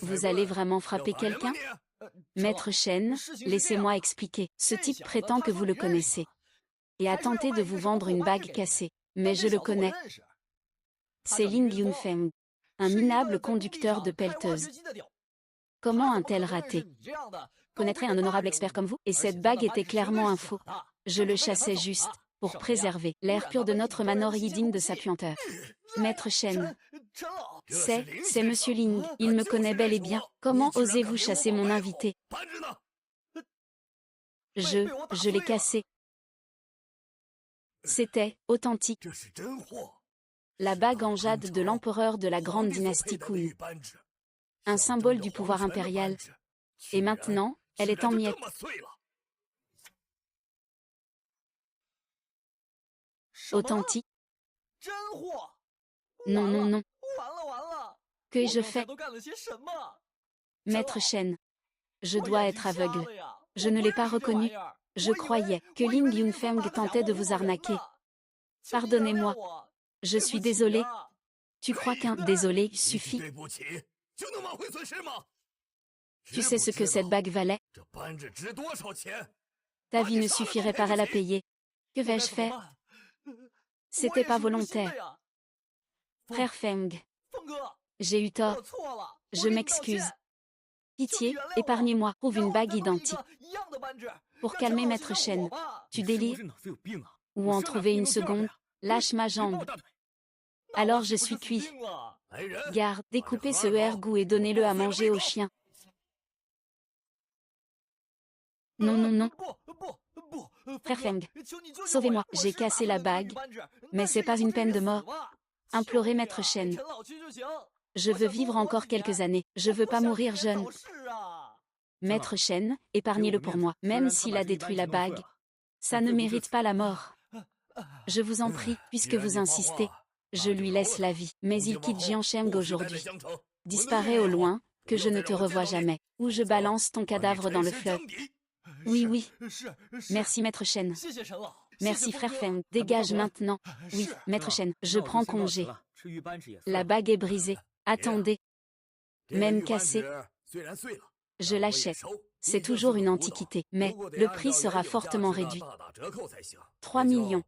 Vous allez vraiment frapper quelqu'un? Maître Chêne, laissez-moi expliquer. Ce type prétend que vous le connaissez. Et a tenté de vous vendre une bague cassée. Mais je le connais. C'est Ling Yunfeng, un minable conducteur de pelleteuse. Comment un-t-il raté? Connaîtrait un honorable expert comme vous? Et cette bague était clairement un faux. Je le chassais juste, pour préserver l'air pur de notre manor digne de sa puanteur. Maître Chêne. C'est Monsieur Ling, il me connaît bel et bien. Comment osez-vous chasser mon invité? Je l'ai cassé. C'était authentique. La bague en jade de l'empereur de la grande dynastie Kun. Un symbole du pouvoir impérial. Et maintenant, elle est en miettes. Authentique. Non, non, non. Que fait? Maître Chêne. Je dois être aveugle. Je ne l'ai pas reconnu. Je croyais que Ling Yunfeng tentait de vous arnaquer. Pardonnez-moi. Je suis désolé. Tu crois qu'un désolé suffit? Tu sais ce que cette bague valait? Ta vie ne suffirait pas à la payer. Que vais-je faire? C'était pas volontaire. Frère Feng. J'ai eu tort. Je m'excuse. Pitié, épargnez-moi. Trouve une bague identique. Pour calmer Maître Shen. Tu délires? Ou en trouver une seconde? Lâche ma jambe. Alors je suis cuit. Garde, découpez ce ergout et donnez-le à manger au chien. Non, non, non. Frère Feng, sauvez-moi. J'ai cassé la bague, mais c'est pas une peine de mort. Implorez Maître Shen. Je veux vivre encore quelques années. Je veux pas mourir jeune. Maître Shen, épargnez-le pour moi. Même s'il a détruit la bague, ça ne mérite pas la mort. Je vous en prie, puisque vous insistez, je lui laisse la vie. Mais il quitte Jiansheng aujourd'hui. Disparaît au loin, que je ne te revoie jamais. Ou je balance ton cadavre dans le fleuve. Oui, oui. Merci Maître Shen. Merci frère Feng. Dégage maintenant. Oui, Maître Shen, je prends congé. La bague est brisée. Attendez. Même cassée. Je l'achète. C'est toujours une antiquité, mais le prix sera fortement réduit. 3 millions.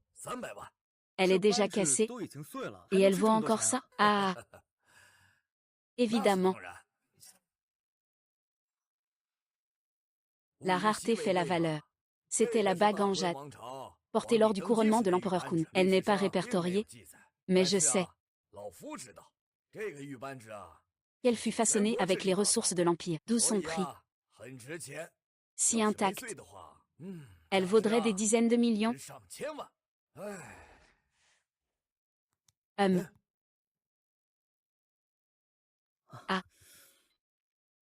Elle est déjà cassée. Et elle vaut encore ça? Ah. Évidemment. La rareté fait la valeur. C'était la bague en jade, portée lors du couronnement de l'empereur Kun. Elle n'est pas répertoriée, mais je sais qu'elle fut façonnée avec les ressources de l'Empire, d'où son prix. Si intacte, elle vaudrait des dizaines de millions. Ah.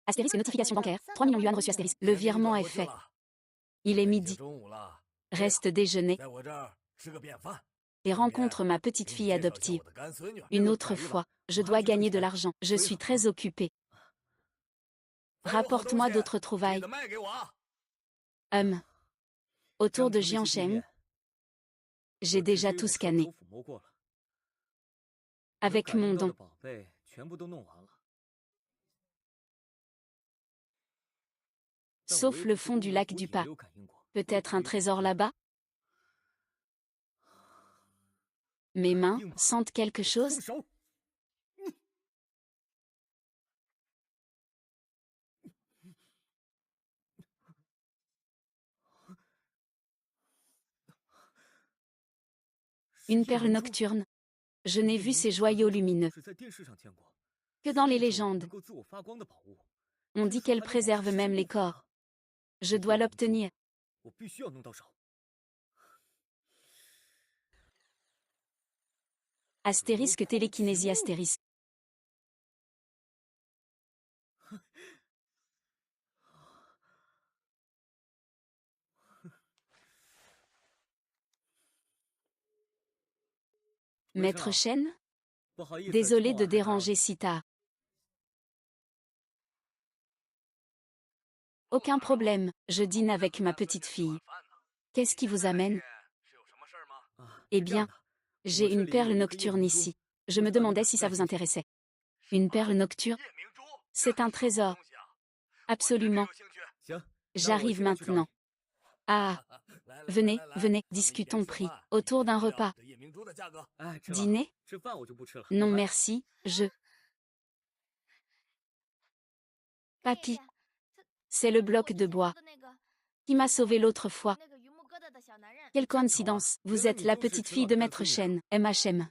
Astérisque notification bancaire, 3 millions yuan reçus astérisque. Le virement est fait. Il est midi. Reste déjeuner. Et rencontre ma petite fille adoptive. Une autre fois, je dois gagner de l'argent. Je suis très occupée. Rapporte-moi d'autres trouvailles. Autour de Jiansheng, j'ai déjà tout scanné. Avec mon don. Sauf le fond du lac du Pas. Peut-être un trésor là-bas? Mes mains sentent quelque chose? Une perle nocturne. Je n'ai vu ces joyaux lumineux que dans les légendes. On dit qu'elle préserve même les corps. Je dois l'obtenir. Astérisque télékinésie astérisque. Maître Shen? Désolé de déranger si tard. Aucun problème, je dîne avec ma petite fille. Qu'est-ce qui vous amène? Eh bien, j'ai une perle nocturne ici. Je me demandais si ça vous intéressait. Une perle nocturne? C'est un trésor. Absolument. J'arrive maintenant. Ah. Venez, venez, discutons prix. Autour d'un repas. Dîner? Non merci, Papy. C'est le bloc de bois qui m'a sauvé l'autre fois. Quelle coïncidence, vous êtes la petite fille de Maître Shen, MHM.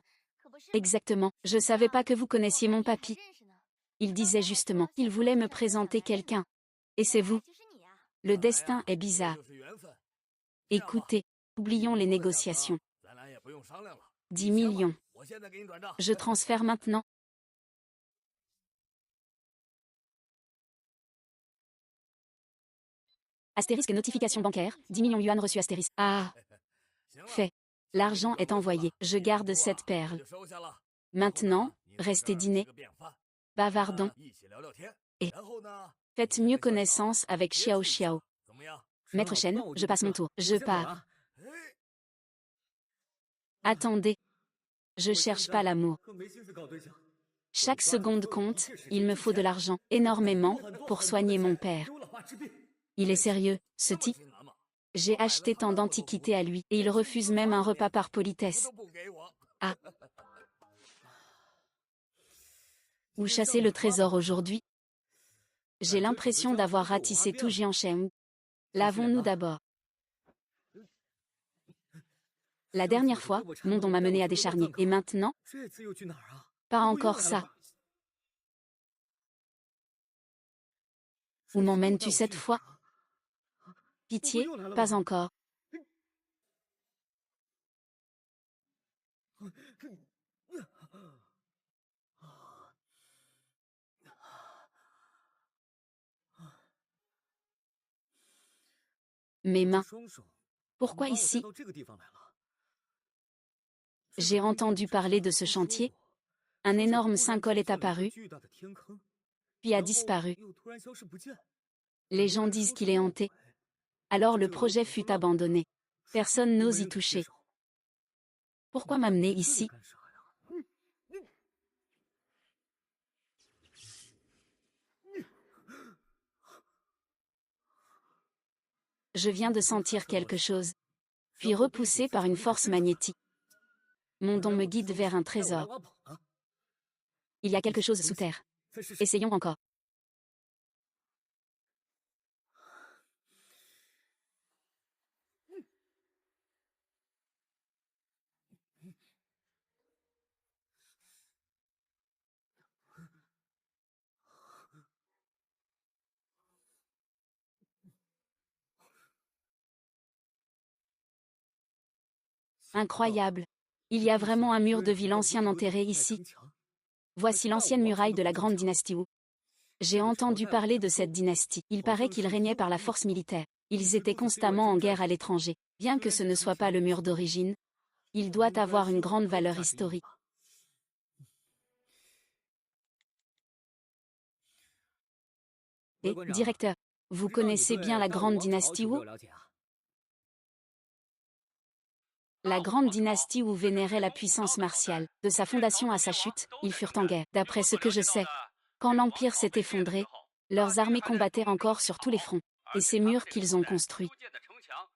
Exactement, je savais pas que vous connaissiez mon papy. Il disait justement qu'il voulait me présenter quelqu'un. Et c'est vous. Le destin est bizarre. Écoutez, oublions les négociations. 10 millions. Je transfère maintenant. Astérisque notification bancaire, 10 millions yuan reçus astérisque. Ah. Fait. L'argent est envoyé. Je garde cette perle. Maintenant, restez dîner. Bavardons. Et faites mieux connaissance avec Xiao Xiao. Maître Shen, je passe mon tour. Je pars. Attendez. Je cherche pas l'amour. Chaque seconde compte, il me faut de l'argent, énormément, pour soigner mon père. Il est sérieux, ce type? J'ai acheté tant d'antiquités à lui, et il refuse même un repas par politesse. Ah. Vous chassez le trésor aujourd'hui? J'ai l'impression d'avoir ratissé tout Jiangsheng. Lavons-nous d'abord. La dernière fois, Mondon m'a mené à des charniers. Et maintenant? Pas encore ça. Où m'emmènes-tu cette fois? Pitié, pas encore. Mes mains. Pourquoi ici? J'ai entendu parler de ce chantier. Un énorme sinkhole est apparu, puis a disparu. Les gens disent qu'il est hanté. Alors le projet fut abandonné. Personne n'ose y toucher. Pourquoi m'amener ici? Je viens de sentir quelque chose, puis repoussé par une force magnétique. Mon don me guide vers un trésor. Il y a quelque chose sous terre. Essayons encore. Incroyable. Il y a vraiment un mur de ville ancien enterré ici. Voici l'ancienne muraille de la grande dynastie Wu. J'ai entendu parler de cette dynastie. Il paraît qu'ils régnaient par la force militaire. Ils étaient constamment en guerre à l'étranger. Bien que ce ne soit pas le mur d'origine, il doit avoir une grande valeur historique. Et, directeur, vous connaissez bien la grande dynastie Wu? La grande dynastie Wu vénérait la puissance martiale. De sa fondation à sa chute, ils furent en guerre. D'après ce que je sais, quand l'Empire s'est effondré, leurs armées combattaient encore sur tous les fronts. Et ces murs qu'ils ont construits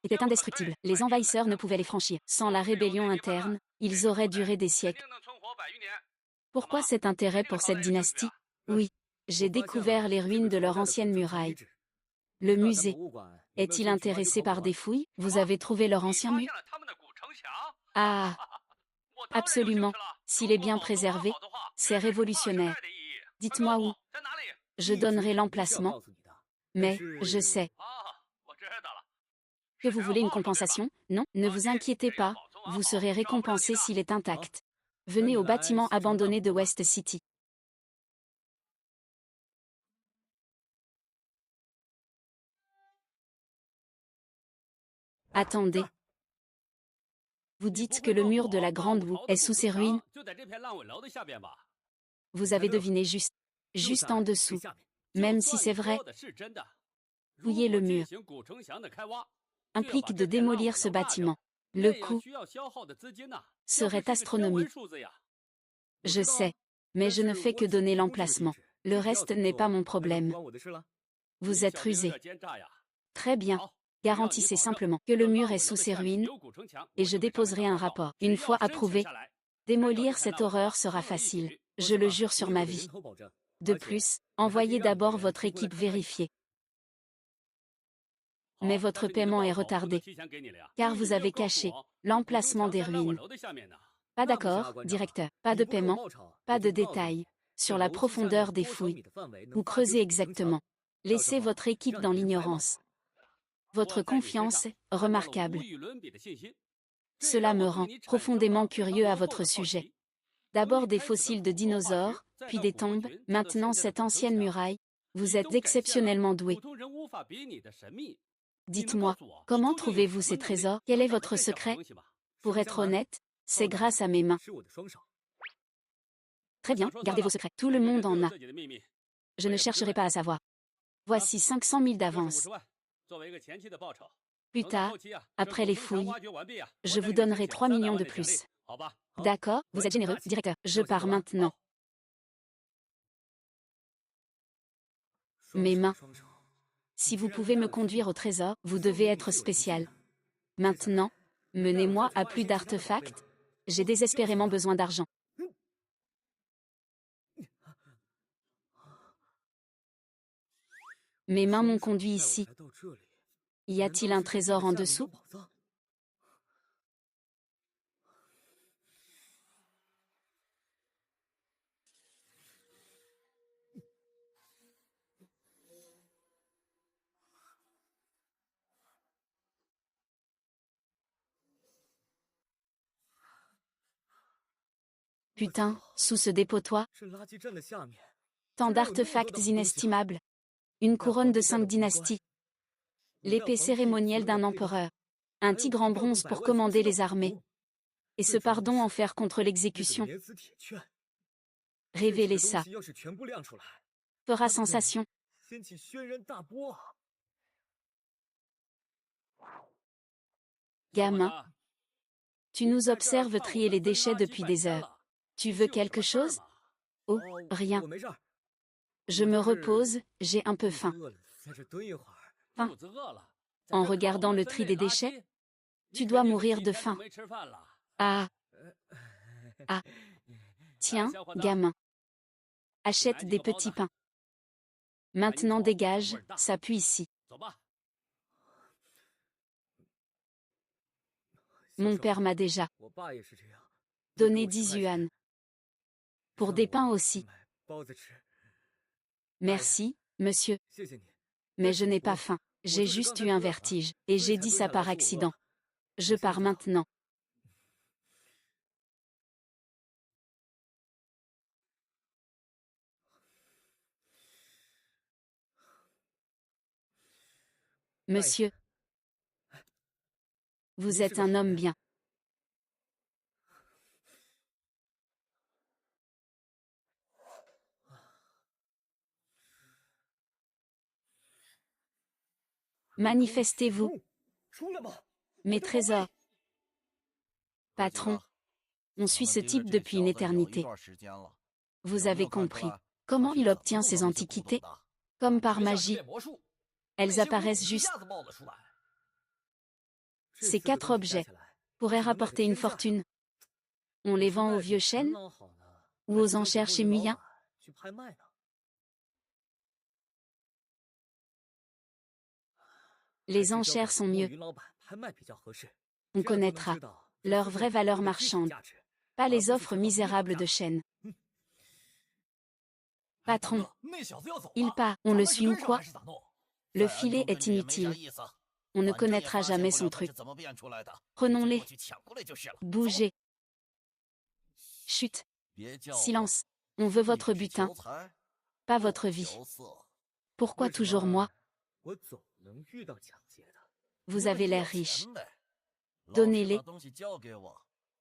étaient indestructibles. Les envahisseurs ne pouvaient les franchir. Sans la rébellion interne, ils auraient duré des siècles. Pourquoi cet intérêt pour cette dynastie? Oui, j'ai découvert les ruines de leur ancienne muraille. Le musée est-il intéressé par des fouilles? Vous avez trouvé leur ancien mur? Ah, absolument. S'il est bien préservé, c'est révolutionnaire. Dites-moi où. Je donnerai l'emplacement. Mais, je sais. Que vous voulez une compensation? Non, ne vous inquiétez pas, vous serez récompensé s'il est intact. Venez au bâtiment abandonné de West City. Attendez. Vous dites que le mur de la Grande Wu est sous ces ruines? Vous avez deviné juste. Juste en dessous. Même si c'est vrai, fouiller le mur implique de démolir ce bâtiment. Le coût serait astronomique. Je sais, mais je ne fais que donner l'emplacement. Le reste n'est pas mon problème. Vous êtes rusé. Très bien. Garantissez simplement que le mur est sous ces ruines, et je déposerai un rapport. Une fois approuvé, démolir cette horreur sera facile. Je le jure sur ma vie. De plus, envoyez d'abord votre équipe vérifier. Mais votre paiement est retardé, car vous avez caché l'emplacement des ruines. Pas d'accord, directeur. Pas de paiement, pas de détails. Sur la profondeur des fouilles. Vous creusez exactement. Laissez votre équipe dans l'ignorance. Votre confiance est remarquable. Cela me rend profondément curieux à votre sujet. D'abord des fossiles de dinosaures, puis des tombes, maintenant cette ancienne muraille. Vous êtes exceptionnellement doué. Dites-moi, comment trouvez-vous ces trésors? Quel est votre secret? Pour être honnête, c'est grâce à mes mains. Très bien, gardez vos secrets. Tout le monde en a. Je ne chercherai pas à savoir. Voici 500 000 d'avance. Plus tard, après les fouilles, je vous donnerai 3 millions de plus. D'accord, vous êtes généreux, directeur. Je pars maintenant. Mes mains. Si vous pouvez me conduire au trésor, vous devez être spécial. Maintenant, menez-moi à plus d'artefacts. J'ai désespérément besoin d'argent. Mes mains m'ont conduit ici. Y a-t-il un trésor en dessous? Putain, sous ce dépotoir, tant d'artefacts inestimables. Une couronne de 5 dynasties. L'épée cérémonielle d'un empereur. Un tigre en bronze pour commander les armées. Et ce pardon en fer contre l'exécution. Révéler ça fera sensation. Gamin, tu nous observes trier les déchets depuis des heures. Tu veux quelque chose? Oh, rien. Je me repose, j'ai un peu faim. Faim. En regardant le tri des déchets, tu dois mourir de faim. Ah. Ah. Tiens, gamin. Achète des petits pains. Maintenant dégage, ça pue ici. Mon père m'a déjà donné 10 yuan. Pour des pains aussi. Merci, monsieur. Mais je n'ai pas faim. J'ai juste eu un vertige, et j'ai dit ça par accident. Je pars maintenant. Monsieur, vous êtes un homme bien. Manifestez-vous. Mes trésors. Patron, on suit ce type depuis une éternité. Vous avez compris. Comment il obtient ces antiquités? Comme par magie. Elles apparaissent juste. Ces 4 objets pourraient rapporter une fortune. On les vend aux vieux chênes? Ou aux enchères chez Muyin? Les enchères sont mieux. On connaîtra leur vraie valeur marchande, pas les offres misérables de chênes. Patron, il part, on le suit ou quoi? Le filet est inutile. On ne connaîtra jamais son truc. Prenons-les. Bougez. Chut. Silence. On veut votre butin, pas votre vie. Pourquoi toujours moi? Vous avez l'air riche. Donnez-les.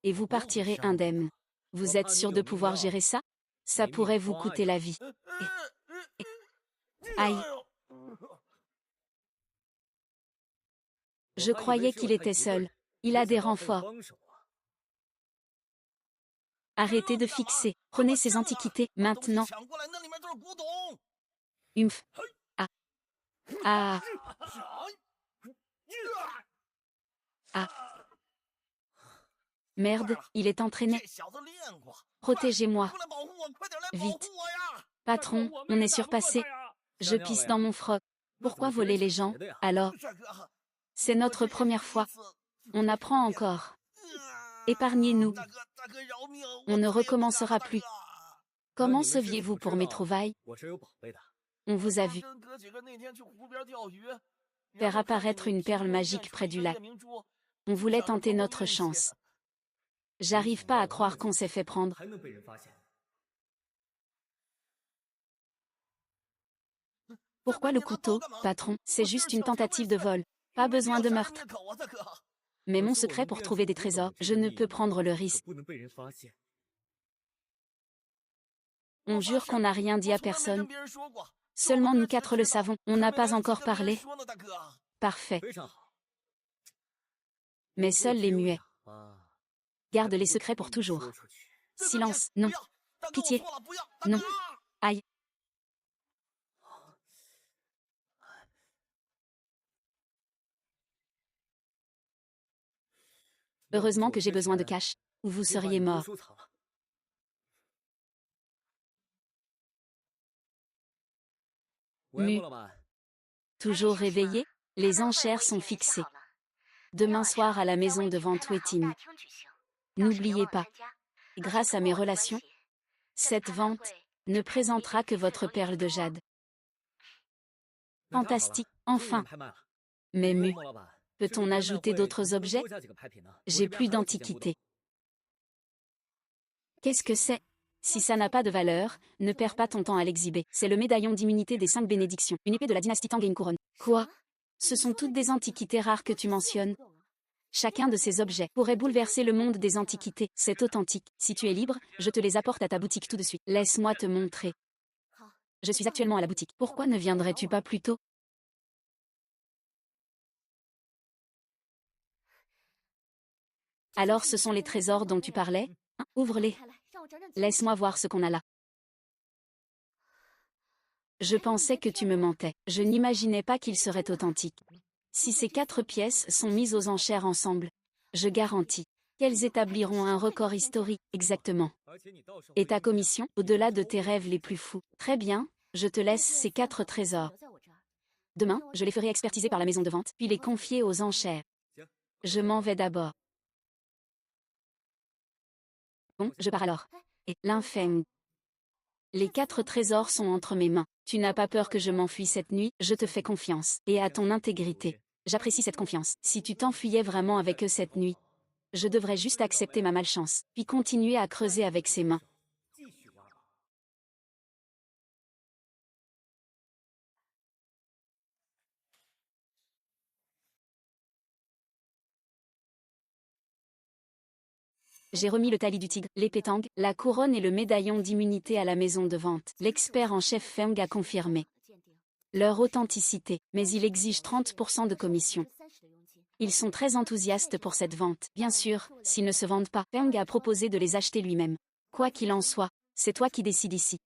Et vous partirez indemne. Vous êtes sûr de pouvoir gérer ça? Ça pourrait vous coûter la vie. Aïe. Je croyais qu'il était seul. Il a des renforts. Arrêtez de fixer. Prenez ces antiquités, maintenant. Humph. Ah. Ah. Ah. Merde, il est entraîné. Protégez-moi. Vite. Patron, on est surpassé. Je pisse dans mon froc. Pourquoi voler les gens, alors? C'est notre première fois. On apprend encore. Épargnez-nous. On ne recommencera plus. Comment sauviez-vous pour mes trouvailles? On vous a vu faire apparaître une perle magique près du lac. On voulait tenter notre chance. J'arrive pas à croire qu'on s'est fait prendre. Pourquoi le couteau, patron? C'est juste une tentative de vol. Pas besoin de meurtre. Mais mon secret pour trouver des trésors, je ne peux prendre le risque. On jure qu'on n'a rien dit à personne. Seulement nous 4 le savons. On n'a pas encore parlé. Parfait. Mais seuls les muets gardent les secrets pour toujours. Silence, non. Pitié. Non. Aïe. Heureusement que j'ai besoin de cash, ou vous seriez mort. Mu. Toujours réveillé? Les enchères sont fixées. Demain soir à la maison de vente Waiting. N'oubliez pas, grâce à mes relations, cette vente ne présentera que votre perle de jade. Fantastique, enfin. Mais peut-on ajouter d'autres objets? J'ai plus d'antiquité. Qu'est-ce que c'est? Si ça n'a pas de valeur, ne perds pas ton temps à l'exhiber. C'est le médaillon d'immunité des 5 bénédictions, une épée de la dynastie Tang et une couronne. Quoi? Ce sont toutes des antiquités rares que tu mentionnes. Chacun de ces objets pourrait bouleverser le monde des antiquités. C'est authentique. Si tu es libre, je te les apporte à ta boutique tout de suite. Laisse-moi te montrer. Je suis actuellement à la boutique. Pourquoi ne viendrais-tu pas plus tôt? Alors ce sont les trésors dont tu parlais? Ouvre-les. Laisse-moi voir ce qu'on a là. Je pensais que tu me mentais. Je n'imaginais pas qu'ils seraient authentiques. Si ces 4 pièces sont mises aux enchères ensemble, je garantis qu'elles établiront un record historique, exactement. Et ta commission, au-delà de tes rêves les plus fous. Très bien, je te laisse ces 4 trésors. Demain, je les ferai expertiser par la maison de vente, puis les confier aux enchères. Je m'en vais d'abord. Bon, je pars alors. Et l'infême. Les 4 trésors sont entre mes mains. Tu n'as pas peur que je m'enfuis cette nuit, je te fais confiance. Et à ton intégrité. J'apprécie cette confiance. Si tu t'enfuyais vraiment avec eux cette nuit, je devrais juste accepter ma malchance, puis continuer à creuser avec ses mains. J'ai remis le tali du tigre, l'épée Tang, la couronne et le médaillon d'immunité à la maison de vente. L'expert en chef Feng a confirmé leur authenticité, mais il exige 30% de commission. Ils sont très enthousiastes pour cette vente. Bien sûr, s'ils ne se vendent pas, Feng a proposé de les acheter lui-même. Quoi qu'il en soit, c'est toi qui décides ici.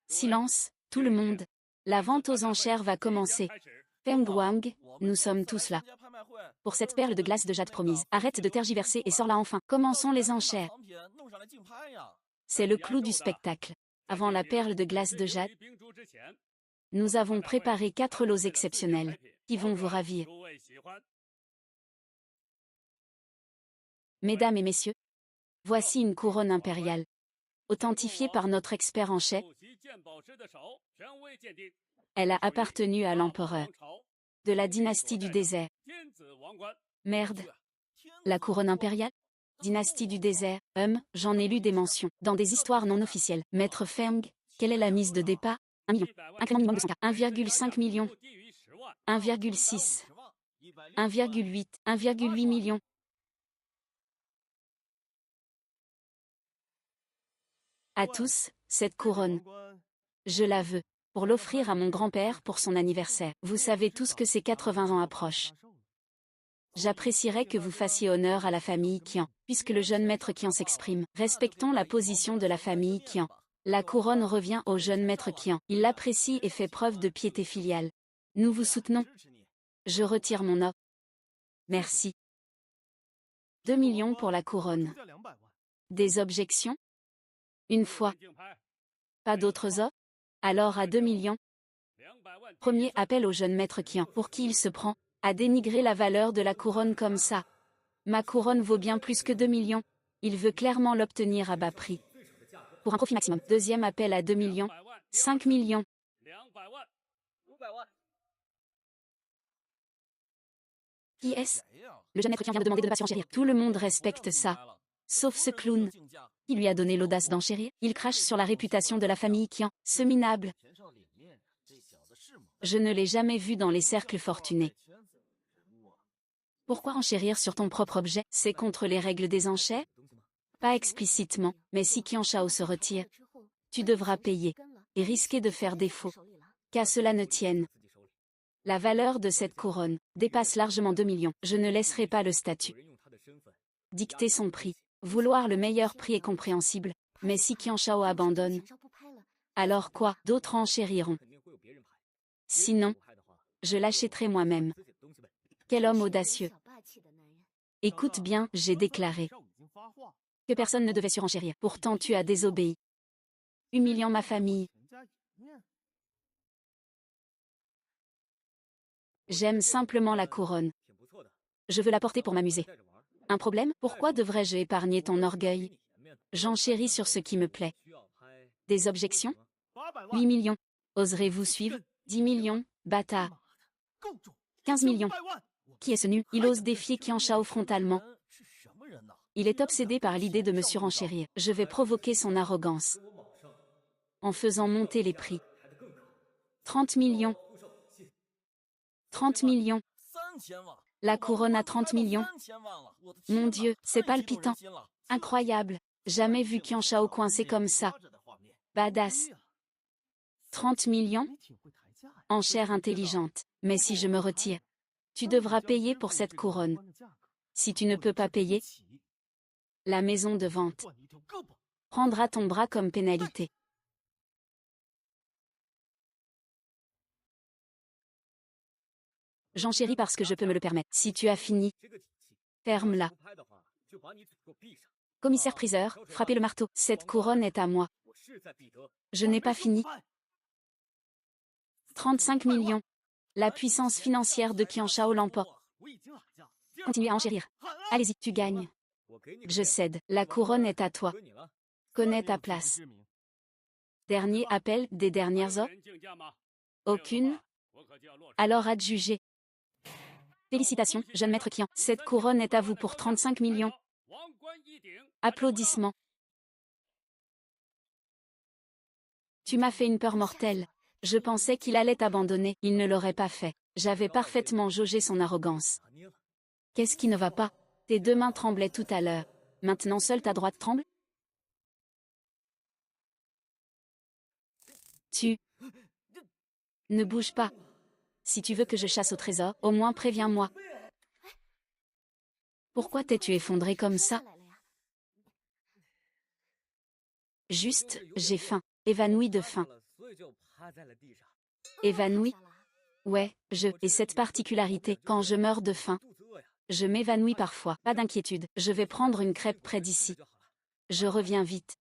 Silence, tout le monde. La vente aux enchères va commencer. Feng Wang, nous sommes tous là. Pour cette perle de glace de jade promise, arrête de tergiverser et sors-la enfin. Commençons les enchères. C'est le clou du spectacle. Avant la perle de glace de jade, nous avons préparé 4 lots exceptionnels, qui vont vous ravir. Mesdames et messieurs, voici une couronne impériale, authentifiée par notre expert en chef. Elle a appartenu à l'empereur de la dynastie du désert. Merde. La couronne impériale? Dynastie du désert, j'en ai lu des mentions, dans des histoires non officielles. Maître Feng, quelle est la mise de départ? 1 million. Incrément minimum de 100K. 1,5 million. 1,6. 1,8. 1,8 million. À tous, cette couronne. Je la veux, pour l'offrir à mon grand-père pour son anniversaire. Vous savez tous que ses 80 ans approchent. J'apprécierais que vous fassiez honneur à la famille Qian, puisque le jeune maître Qian s'exprime. Respectons la position de la famille Qian. La couronne revient au jeune maître Qian. Il l'apprécie et fait preuve de piété filiale. Nous vous soutenons. Je retire mon offre. Merci. 2 millions pour la couronne. Des objections? Une fois. Pas d'autres offres? Alors à 2 millions. Premier appel au jeune maître Qian. Pour qui il se prend à dénigrer la valeur de la couronne comme ça? Ma couronne vaut bien plus que 2 millions. Il veut clairement l'obtenir à bas prix. Pour un profit maximum. Deuxième appel à 2 millions. 5 millions. Qui est-ce? Le jeune maître Qian vient de demander de ne pas surenchérir. Tout le monde respecte ça. Sauf ce clown. Qui lui a donné l'audace d'enchérir? Il crache sur la réputation de la famille Qian. Ce minable. Je ne l'ai jamais vu dans les cercles fortunés. Pourquoi enchérir sur ton propre objet? C'est contre les règles des enchères? Pas explicitement, mais si Qian Shao se retire, tu devras payer, et risquer de faire défaut. Qu'à cela ne tienne. La valeur de cette couronne dépasse largement 2 millions. Je ne laisserai pas le statut dicter son prix. Vouloir le meilleur prix est compréhensible, mais si Qian Shao abandonne, alors quoi? D'autres enchériront. Sinon, je l'achèterai moi-même. Quel homme audacieux. Écoute bien, j'ai déclaré Que personne ne devait surenchérir. Pourtant tu as désobéi. Humiliant ma famille. J'aime simplement la couronne. Je veux la porter pour m'amuser. Un problème? Pourquoi devrais-je épargner ton orgueil? J'enchéris sur ce qui me plaît. Des objections? 8 millions. Oserez-vous suivre? 10 millions, bâtard. 15 millions. Qui est ce nul? Il ose défier Qian Shao frontalement. Il est obsédé par l'idée de me surenchérir. Je vais provoquer son arrogance. En faisant monter les prix. 30 millions. 30 millions. La couronne à 30 millions. Mon Dieu, c'est palpitant. Incroyable. Jamais vu Qian Shao coincé comme ça. Badass. 30 millions? Enchère intelligente. Mais si je me retire, tu devras payer pour cette couronne. Si tu ne peux pas payer, la maison de vente prendra ton bras comme pénalité. J'enchéris parce que je peux me le permettre. Si tu as fini, ferme-la. Commissaire-priseur, frappez le marteau. Cette couronne est à moi. Je n'ai pas fini. 35 millions. La puissance financière de Qian Shao l'emporte. Continuez à enchérir. Allez-y, tu gagnes. Je cède. La couronne est à toi. Connais ta place. Dernier appel des dernières offres? Aucune? Alors adjugé. Félicitations, jeune maître Qian. Cette couronne est à vous pour 35 millions. Applaudissements. Tu m'as fait une peur mortelle. Je pensais qu'il allait t'abandonner. Il ne l'aurait pas fait. J'avais parfaitement jaugé son arrogance. Qu'est-ce qui ne va pas? Tes deux mains tremblaient tout à l'heure. Maintenant seule ta droite tremble? Tu ne bouge pas. Si tu veux que je chasse au trésor, au moins préviens-moi. Pourquoi t'es-tu effondré comme ça? Juste, j'ai faim. Évanoui de faim. Évanoui? Ouais, et cette particularité, quand je meurs de faim, je m'évanouis parfois. Pas d'inquiétude, je vais prendre une crêpe près d'ici. Je reviens vite.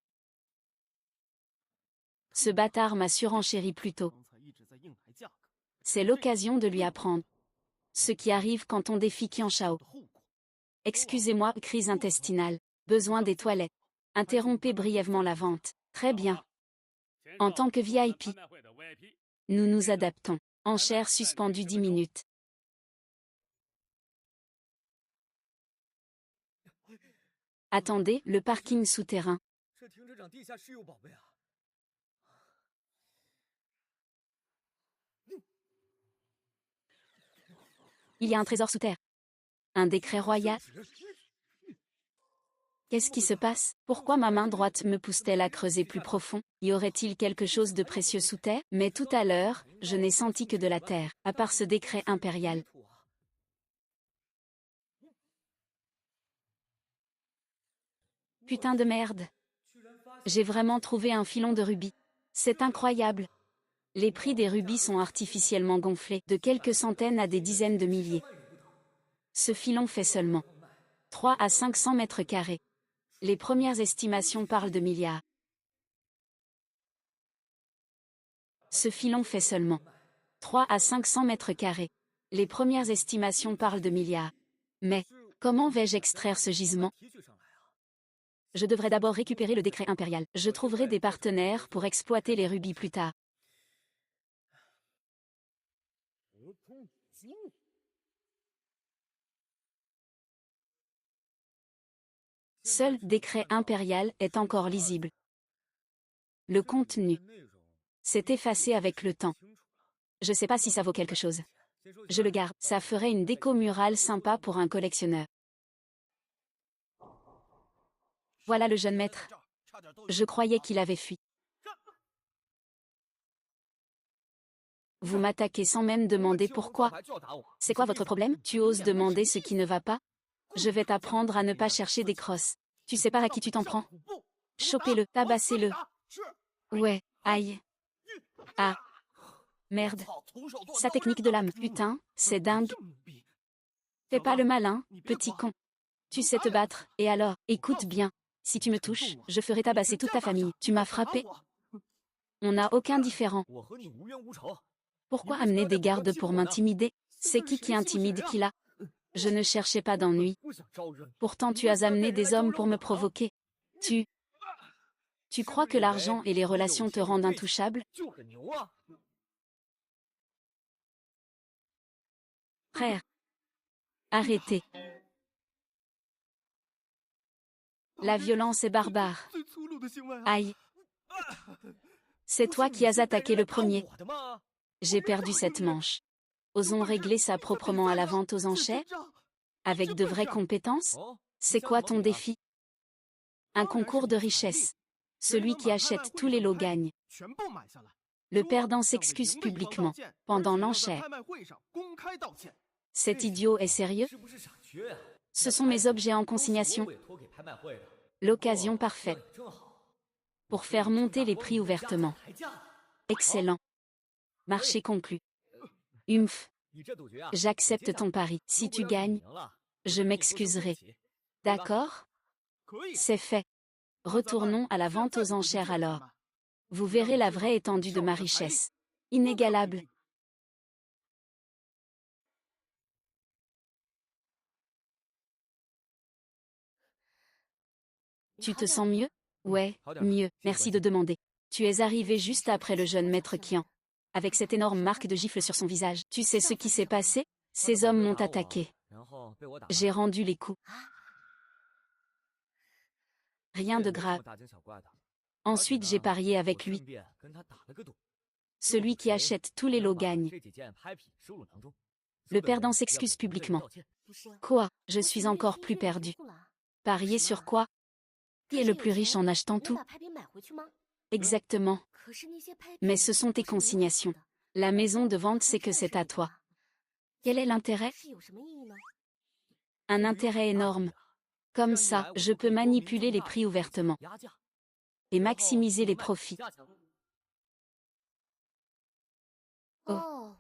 Ce bâtard m'a surenchéri plus tôt. C'est l'occasion de lui apprendre ce qui arrive quand on défie Qian Shao. Excusez-moi, crise intestinale. Besoin des toilettes. Interrompez brièvement la vente. Très bien. En tant que VIP, nous nous adaptons. Enchère suspendue 10 minutes. Attendez, le parking souterrain. Il y a un trésor sous terre. Un décret royal. Qu'est-ce qui se passe? Pourquoi ma main droite me pousse-t-elle à creuser plus profond? Y aurait-il quelque chose de précieux sous terre? Mais tout à l'heure, je n'ai senti que de la terre, à part ce décret impérial. Putain de merde. J'ai vraiment trouvé un filon de rubis. C'est incroyable. Les prix des rubis sont artificiellement gonflés, de quelques centaines à des dizaines de milliers. Ce filon fait seulement 3 à 500 mètres carrés. Les premières estimations parlent de milliards. Ce filon fait seulement 3 à 500 mètres carrés. Les premières estimations parlent de milliards. Mais, comment vais-je extraire ce gisement? Je devrais d'abord récupérer le décret impérial. Je trouverai des partenaires pour exploiter les rubis plus tard. Seul décret impérial est encore lisible. Le contenu s'est effacé avec le temps. Je sais pas si ça vaut quelque chose. Je le garde, ça ferait une déco murale sympa pour un collectionneur. Voilà le jeune maître. Je croyais qu'il avait fui. Vous m'attaquez sans même demander pourquoi. C'est quoi votre problème? Tu oses demander ce qui ne va pas? Je vais t'apprendre à ne pas chercher des crosses. Tu sais pas à qui tu t'en prends? Chopez-le, tabassez-le. Ouais, aïe. Ah. Merde. Sa technique de lame, putain, c'est dingue. Fais pas le malin, petit con. Tu sais te battre, et alors, écoute bien. Si tu me touches, je ferai tabasser toute ta famille. Tu m'as frappé. On n'a aucun différend. Pourquoi amener des gardes pour m'intimider? C'est qui intimide qui là? Je ne cherchais pas d'ennui. Pourtant tu as amené des hommes pour me provoquer. Tu crois que l'argent et les relations te rendent intouchable? Frère, arrêtez. La violence est barbare. Aïe. C'est toi qui as attaqué le premier. J'ai perdu cette manche. Osons régler ça proprement à la vente aux enchères? Avec de vraies compétences? C'est quoi ton défi? Un concours de richesse. Celui qui achète tous les lots gagne. Le perdant s'excuse publiquement, pendant l'enchère. Cet idiot est sérieux? Ce sont mes objets en consignation. L'occasion parfaite pour faire monter les prix ouvertement. Excellent. Marché conclu. Humph. J'accepte ton pari. Si tu gagnes, je m'excuserai. D'accord? C'est fait. Retournons à la vente aux enchères alors. Vous verrez la vraie étendue de ma richesse. Inégalable. Tu te sens mieux? Ouais, mieux, merci de demander. Tu es arrivé juste après le jeune maître Qian, avec cette énorme marque de gifle sur son visage. Tu sais ce qui s'est passé? Ces hommes m'ont attaqué. J'ai rendu les coups. Rien de grave. Ensuite j'ai parié avec lui. Celui qui achète tous les lots gagne. Le perdant s'excuse publiquement. Quoi? Je suis encore plus perdu. Parier sur quoi? Qui est le plus riche en achetant tout? Exactement. Mais ce sont tes consignations. La maison de vente sait que c'est à toi. Quel est l'intérêt? Un intérêt énorme. Comme ça, je peux manipuler les prix ouvertement et maximiser les profits. Oh,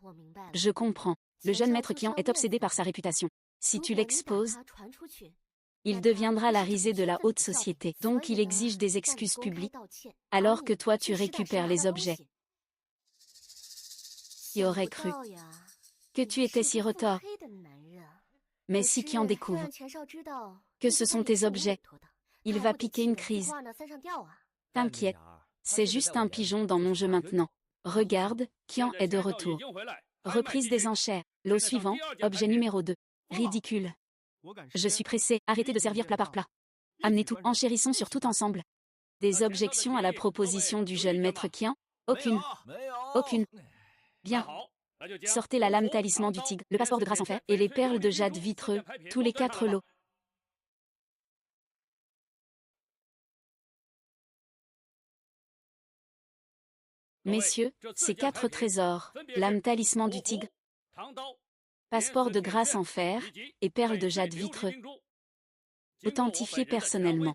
je comprends. Le jeune maître Qian est obsédé par sa réputation. Si tu l'exposes, il deviendra la risée de la haute société. Donc il exige des excuses publiques, alors que toi tu récupères les objets. Qui aurait cru que tu étais si retors? Mais si Qian découvre que ce sont tes objets, il va piquer une crise. T'inquiète, c'est juste un pigeon dans mon jeu maintenant. Regarde, Qian est de retour. Reprise des enchères. Lot suivant, objet numéro 2. Ridicule. Je suis pressé, arrêtez de servir plat par plat. Amenez tout, enchérissons sur tout ensemble. Des objections à la proposition du jeune maître Qian? Aucune. Aucune. Bien. Sortez la lame talisman du tigre, le passeport de grâce en fer, et les perles de jade vitreux, tous les 4 lots. Messieurs, ces 4 trésors, lame talisman du tigre, passeport de grâce en fer, et perles de jade vitreux, authentifiés personnellement,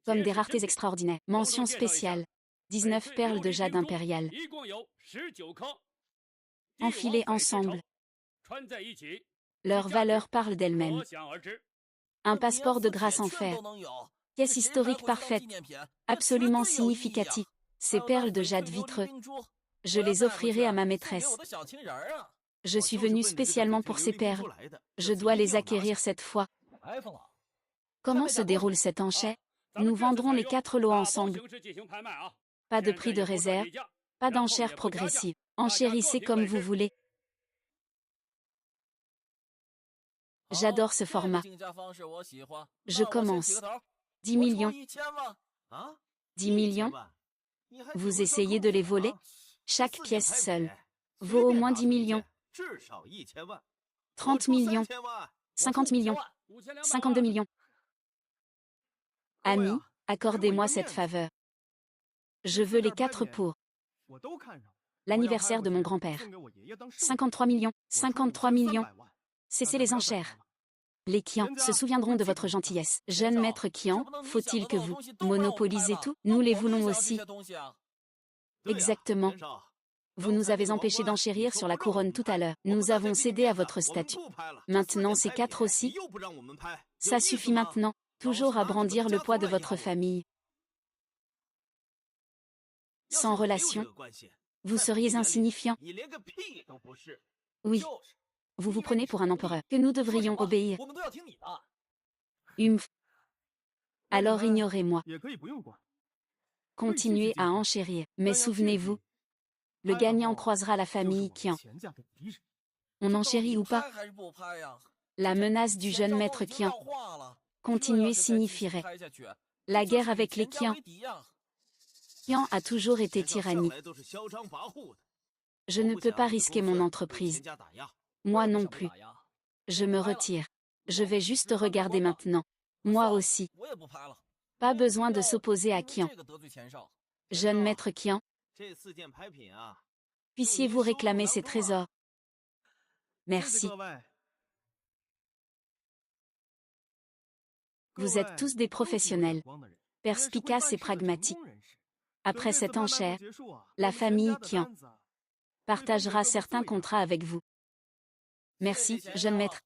comme des raretés extraordinaires. Mention spéciale, 19 perles de jade impériale. Enfilées ensemble. Leur valeur parle d'elle-même. Un passeport de grâce en fer. Pièce historique parfaite, absolument significative. Ces perles de jade vitreux, je les offrirai à ma maîtresse. Je suis venu spécialement pour ces perles. Je dois les acquérir cette fois. Comment se déroule cette enchère? Nous vendrons les 4 lots ensemble. Pas de prix de réserve, pas d'enchère progressive. Enchérissez comme vous voulez. J'adore ce format. Je commence. 10 millions. 10 millions? Vous essayez de les voler? Chaque pièce seule vaut au moins 10 millions. 30 millions. 50 millions. 52 millions. Amis, accordez-moi cette faveur. Je veux les 4 pour l'anniversaire de mon grand-père. 53 millions. 53 millions. Cessez les enchères. Les Qian se souviendront de votre gentillesse. Jeune maître Qian, faut-il que vous monopolisez tout? Nous les voulons aussi. Exactement. Vous nous avez empêchés d'enchérir sur la couronne tout à l'heure. Nous avons cédé à votre statut. Maintenant ces 4 aussi. Ça suffit maintenant. Toujours à brandir le poids de votre famille. Sans relation, vous seriez insignifiant. Oui. Vous vous prenez pour un empereur, que nous devrions obéir. Humph. Alors ignorez-moi. Continuez à enchérir. Mais souvenez-vous, le gagnant croisera la famille Qian. On enchérit ou pas? La menace du jeune maître Qian. Continuer signifierait la guerre avec les Qian. Qian a toujours été tyrannique. Je ne peux pas risquer mon entreprise. Moi non plus. Je me retire. Je vais juste regarder maintenant. Moi aussi. Pas besoin de s'opposer à Qian. Jeune maître Qian, puissiez-vous réclamer ces trésors? Merci. Vous êtes tous des professionnels, perspicaces et pragmatiques. Après cette enchère, la famille Qian partagera certains contrats avec vous. Merci, jeune maître.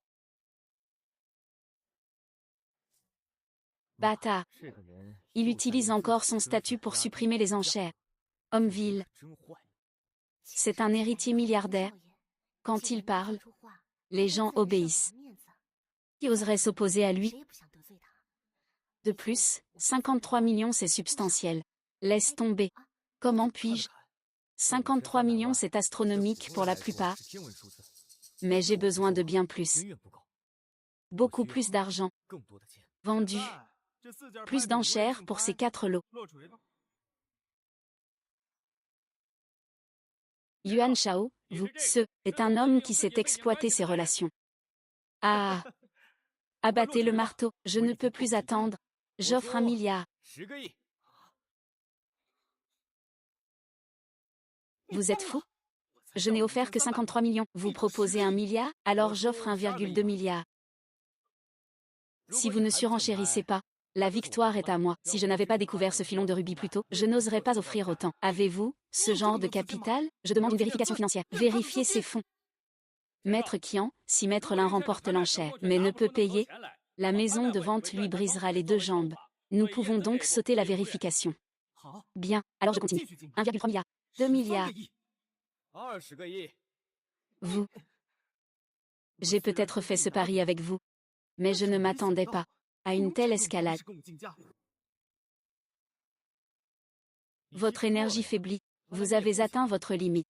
Bâtard. Il utilise encore son statut pour supprimer les enchères. Homme vil. C'est un héritier milliardaire. Quand il parle, les gens obéissent. Qui oserait s'opposer à lui? De plus, 53 millions c'est substantiel. Laisse tomber. Comment puis-je? 53 millions c'est astronomique pour la plupart. Mais j'ai besoin de bien plus. Beaucoup plus d'argent. Vendu. Plus d'enchères pour ces 4 lots. Yuan Shao, vous, est un homme qui sait exploiter ses relations. Ah! Abattez le marteau, je ne peux plus attendre. J'offre 1 milliard. Vous êtes fou? Je n'ai offert que 53 millions. Vous proposez 1 milliard, alors j'offre 1,2 milliard. Si vous ne surenchérissez pas, la victoire est à moi. Si je n'avais pas découvert ce filon de rubis plus tôt, je n'oserais pas offrir autant. Avez-vous ce genre de capital? Je demande une vérification financière. Vérifiez ces fonds. Maître Qian, si Maître Lin remporte l'enchère, mais ne peut payer, la maison de vente lui brisera les 2 jambes. Nous pouvons donc sauter la vérification. Bien, alors je continue. 1,3 milliard. 2 milliards. Vous. J'ai peut-être fait ce pari avec vous, mais je ne m'attendais pas à une telle escalade. Votre énergie faiblit. Vous avez atteint votre limite.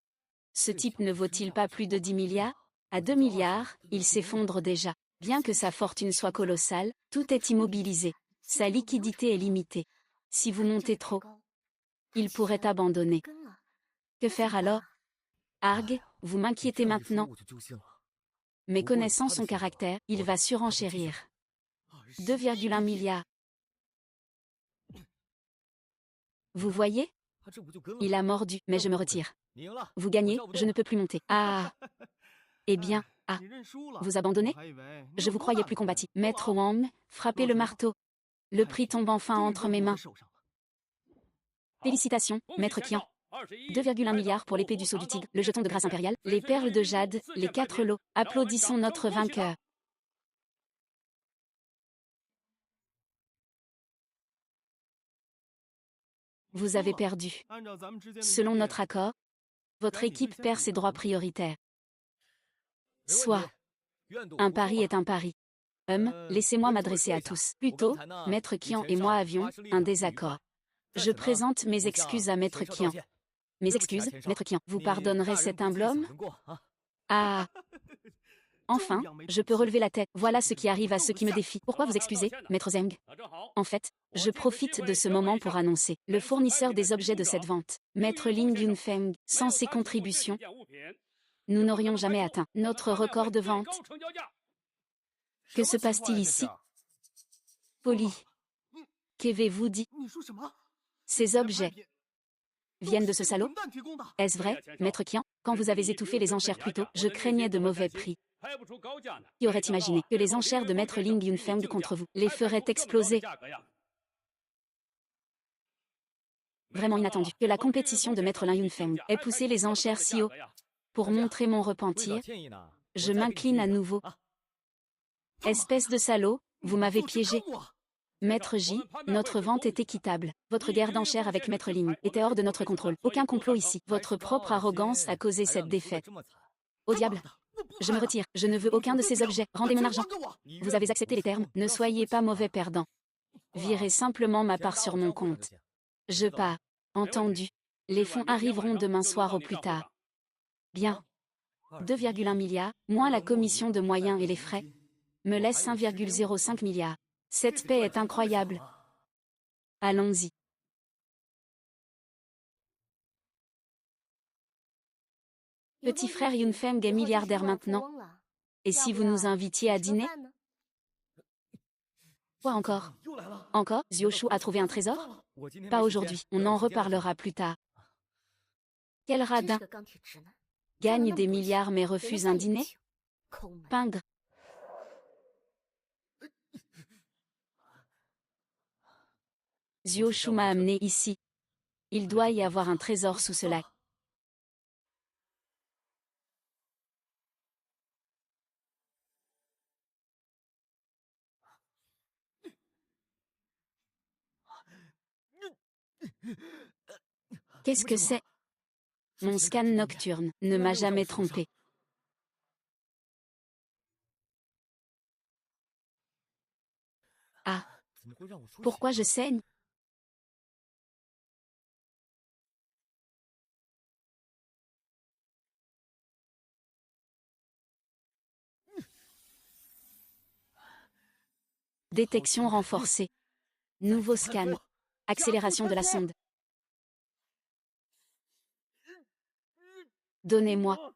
Ce type ne vaut-il pas plus de 10 milliards? À 2 milliards, il s'effondre déjà. Bien que sa fortune soit colossale, tout est immobilisé. Sa liquidité est limitée. Si vous montez trop, il pourrait abandonner. Que faire alors? Arg, vous m'inquiétez maintenant. Mais connaissant son caractère, il va surenchérir. 2,1 milliards. Vous voyez? Il a mordu, mais je me retire. Vous gagnez, je ne peux plus monter. Ah! Eh bien, ah! Vous abandonnez? Je vous croyais plus combatif. Maître Wang, frappez le marteau. Le prix tombe enfin entre mes mains. Félicitations, Maître Qian. 2,1 milliards pour l'épée du sceau du tigre, le jeton de grâce impériale, les perles de jade, les 4 lots. Applaudissons notre vainqueur. Vous avez perdu. Selon notre accord, votre équipe perd ses droits prioritaires. Soit. Un pari est un pari. Laissez-moi m'adresser à tous. Plutôt, Maître Qian et moi avions un désaccord. Je présente mes excuses à Maître Qian. Mes excuses, Maître Qian. Vous pardonnerez cet humble homme? Ah! Enfin, je peux relever la tête. Voilà ce qui arrive à ceux qui me défient. Pourquoi vous excusez, Maître Zheng? En fait, je profite de ce moment pour annoncer le fournisseur des objets de cette vente, Maître Ling Yunfeng. Sans ses contributions, nous n'aurions jamais atteint notre record de vente. Que se passe-t-il ici? Poli. Qu'avez-vous dit? Ces objets viennent de ce salaud? Est-ce vrai, Maître Qian? Quand vous avez étouffé les enchères plus tôt, je craignais de mauvais prix. Qui aurait imaginé que les enchères de Maître Ling Yunfeng contre vous les feraient exploser? Vraiment inattendu que la compétition de Maître Lin Yunfeng ait poussé les enchères si haut. Pour montrer mon repentir, je m'incline à nouveau. Espèce de salaud, vous m'avez piégé. Maître J, notre vente est équitable. Votre guerre d'enchères avec Maître Ling était hors de notre contrôle. Aucun complot ici. Votre propre arrogance a causé cette défaite. Au diable! Je me retire. Je ne veux aucun de ces objets. Rendez mon argent. Vous avez accepté les termes. Ne soyez pas mauvais perdant. Virez simplement ma part sur mon compte. Je pars. Entendu. Les fonds arriveront demain soir au plus tard. Bien. 2,1 milliards, moins la commission de moyens et les frais, me laisse 1,05 milliard. Cette paix est incroyable. Allons-y. Petit frère Yunfeng est milliardaire maintenant. Et si vous nous invitiez à dîner? Quoi encore? Encore? Xiaoshu a trouvé un trésor? Pas aujourd'hui, on en reparlera plus tard. Quel radin! Gagne des milliards mais refuse un dîner? Pingre. Xiaoshu m'a amené ici. Il doit y avoir un trésor sous ce lac. Qu'est-ce que c'est? Mon scan nocturne ne m'a jamais trompé. Ah. Pourquoi je saigne? Détection renforcée. Nouveau scan. Accélération de la sonde. Donnez-moi.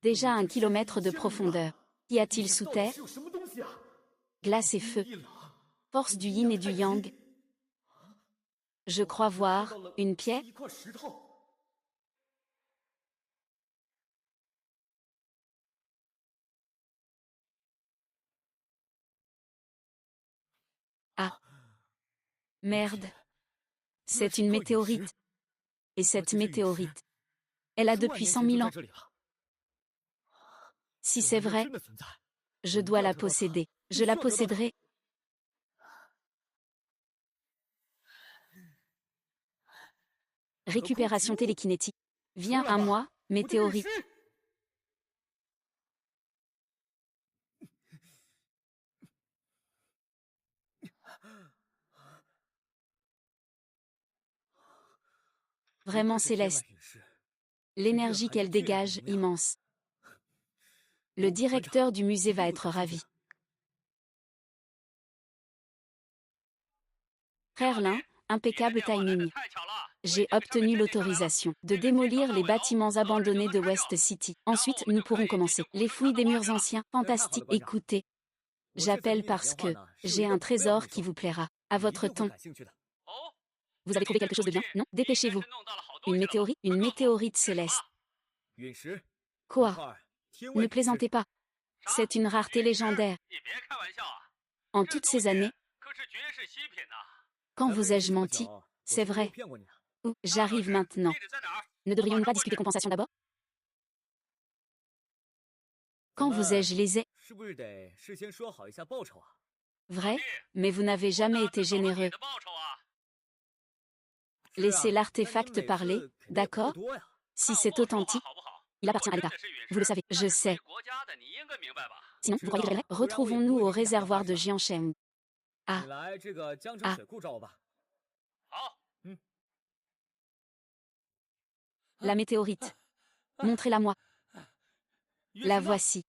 Déjà 1 kilomètre de profondeur. Qu'y a-t-il sous terre? Glace et feu. Force du yin et du yang. Je crois voir une pierre. Ah. Merde. C'est une météorite. Et cette météorite, elle a depuis 100 000 ans. Si c'est vrai, je dois la posséder. Je la posséderai. Récupération télékinétique. Viens à moi, météorite. Vraiment céleste. L'énergie qu'elle dégage, immense. Le directeur du musée va être ravi. Frère Lin, impeccable timing. J'ai obtenu l'autorisation de démolir les bâtiments abandonnés de West City. Ensuite, nous pourrons commencer les fouilles des murs anciens. Fantastique. Écoutez, j'appelle parce que j'ai un trésor qui vous plaira. À votre ton. Vous avez trouvé quelque chose de bien? Non? Dépêchez-vous. Une météorite? Une météorite céleste. Quoi? Ne plaisantez pas. C'est une rareté légendaire. En toutes ces années, quand vous ai-je menti? C'est vrai. Où? J'arrive maintenant. Ne devrions-nous pas discuter compensation d'abord? Quand vous ai-je lésé? Vrai, mais vous n'avez jamais été généreux. Laissez l'artefact parler, d'accord? Si c'est authentique, il appartient à l'État. Vous le savez, je sais. Sinon, vous croyez que je reviendrai? Retrouvons-nous au réservoir de Jiansheng. Ah. Ah. La météorite. Montrez-la-moi. La voici.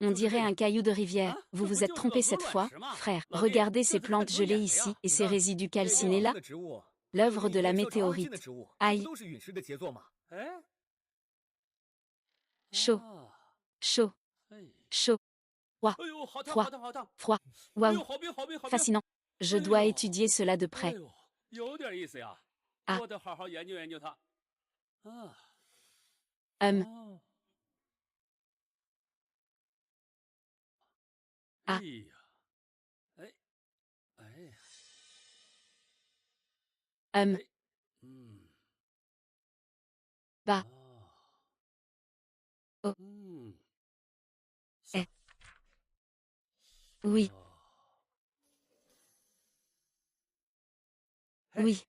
On dirait un caillou de rivière. Vous vous êtes trompé cette fois, frère. Regardez ces plantes gelées ici et ces résidus calcinés là. L'œuvre de la météorite. Aïe. Chaud. Chaud. Chaud. Froid. Froid. Froid. Waouh. Fascinant. Je dois étudier cela de près. Ah. 我得好好研究研究它。啊。Ah. 哎呀，哎，哎呀，哎，Bah. 哦， Oh. 下， Oui. 哦， Oui.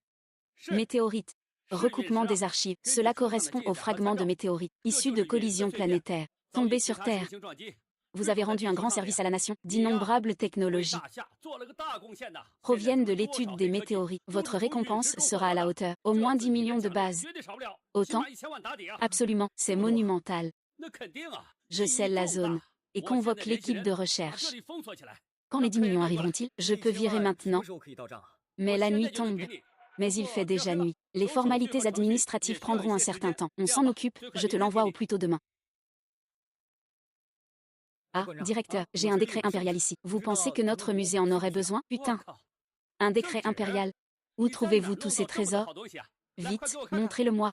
是， Météorite. 是陨石 Recoupement 啊。 des archives. 根据 Cela 书上的 correspond 记 aux 载和参 fragments de 照， météorites 这 issus 就 de 是陨石 collisions 碎片 planétaires 遭遇 tombés 其 sur 他行 Terre. 星撞击， Vous 坠 avez 落在 rendu 地 un 球 grand 上面。 service à la nation. 你呀， D'innombrables 为 technologies 大夏做了个大贡献呐。现在 proviennent 成 de 为多 l'étude 少 des 黑科技 météorites. 都是 Votre 从陨 récompense 石中获 sera à 得 la 的。 hauteur. Au 这 moins 对 10 你的 millions de 奖励 bases. 绝对少不了，起 Autant? 码1000万打底啊。 Absolument. C'est 这么多？ monumental. 那肯定啊， Je 意义 scelle la 重大。 zone et 我现在 convoque 联系 l'équipe 人 de 把这 recherche. 里封锁起来， Quand 让 les 10 科研 millions 队过来。 arriveront-ils? Je peux virer maintenant. 时候可以到账啊？ Mais 我 la 现 nuit 在就能给 tombe. 你， Mais 不 il fait 过听 déjà 了 nuit. Les 手续和 formalités 程序也 administratives 需要一 prendront un 些时 certain 间。 temps. On 这样 s'en 吧， occupe. 最快 Je te 明天给 l'envoie au 你。 plus tôt demain. Ah, directeur, j'ai un décret impérial ici. Vous pensez que notre musée en aurait besoin? 我 Putain. 靠， Un décret impérial. Où 你在哪 trouvez-vous 弄 tous 到 ces 这么多 trésors? 好东西啊？来，快 Vite, 给我看看。 montrez-le-moi.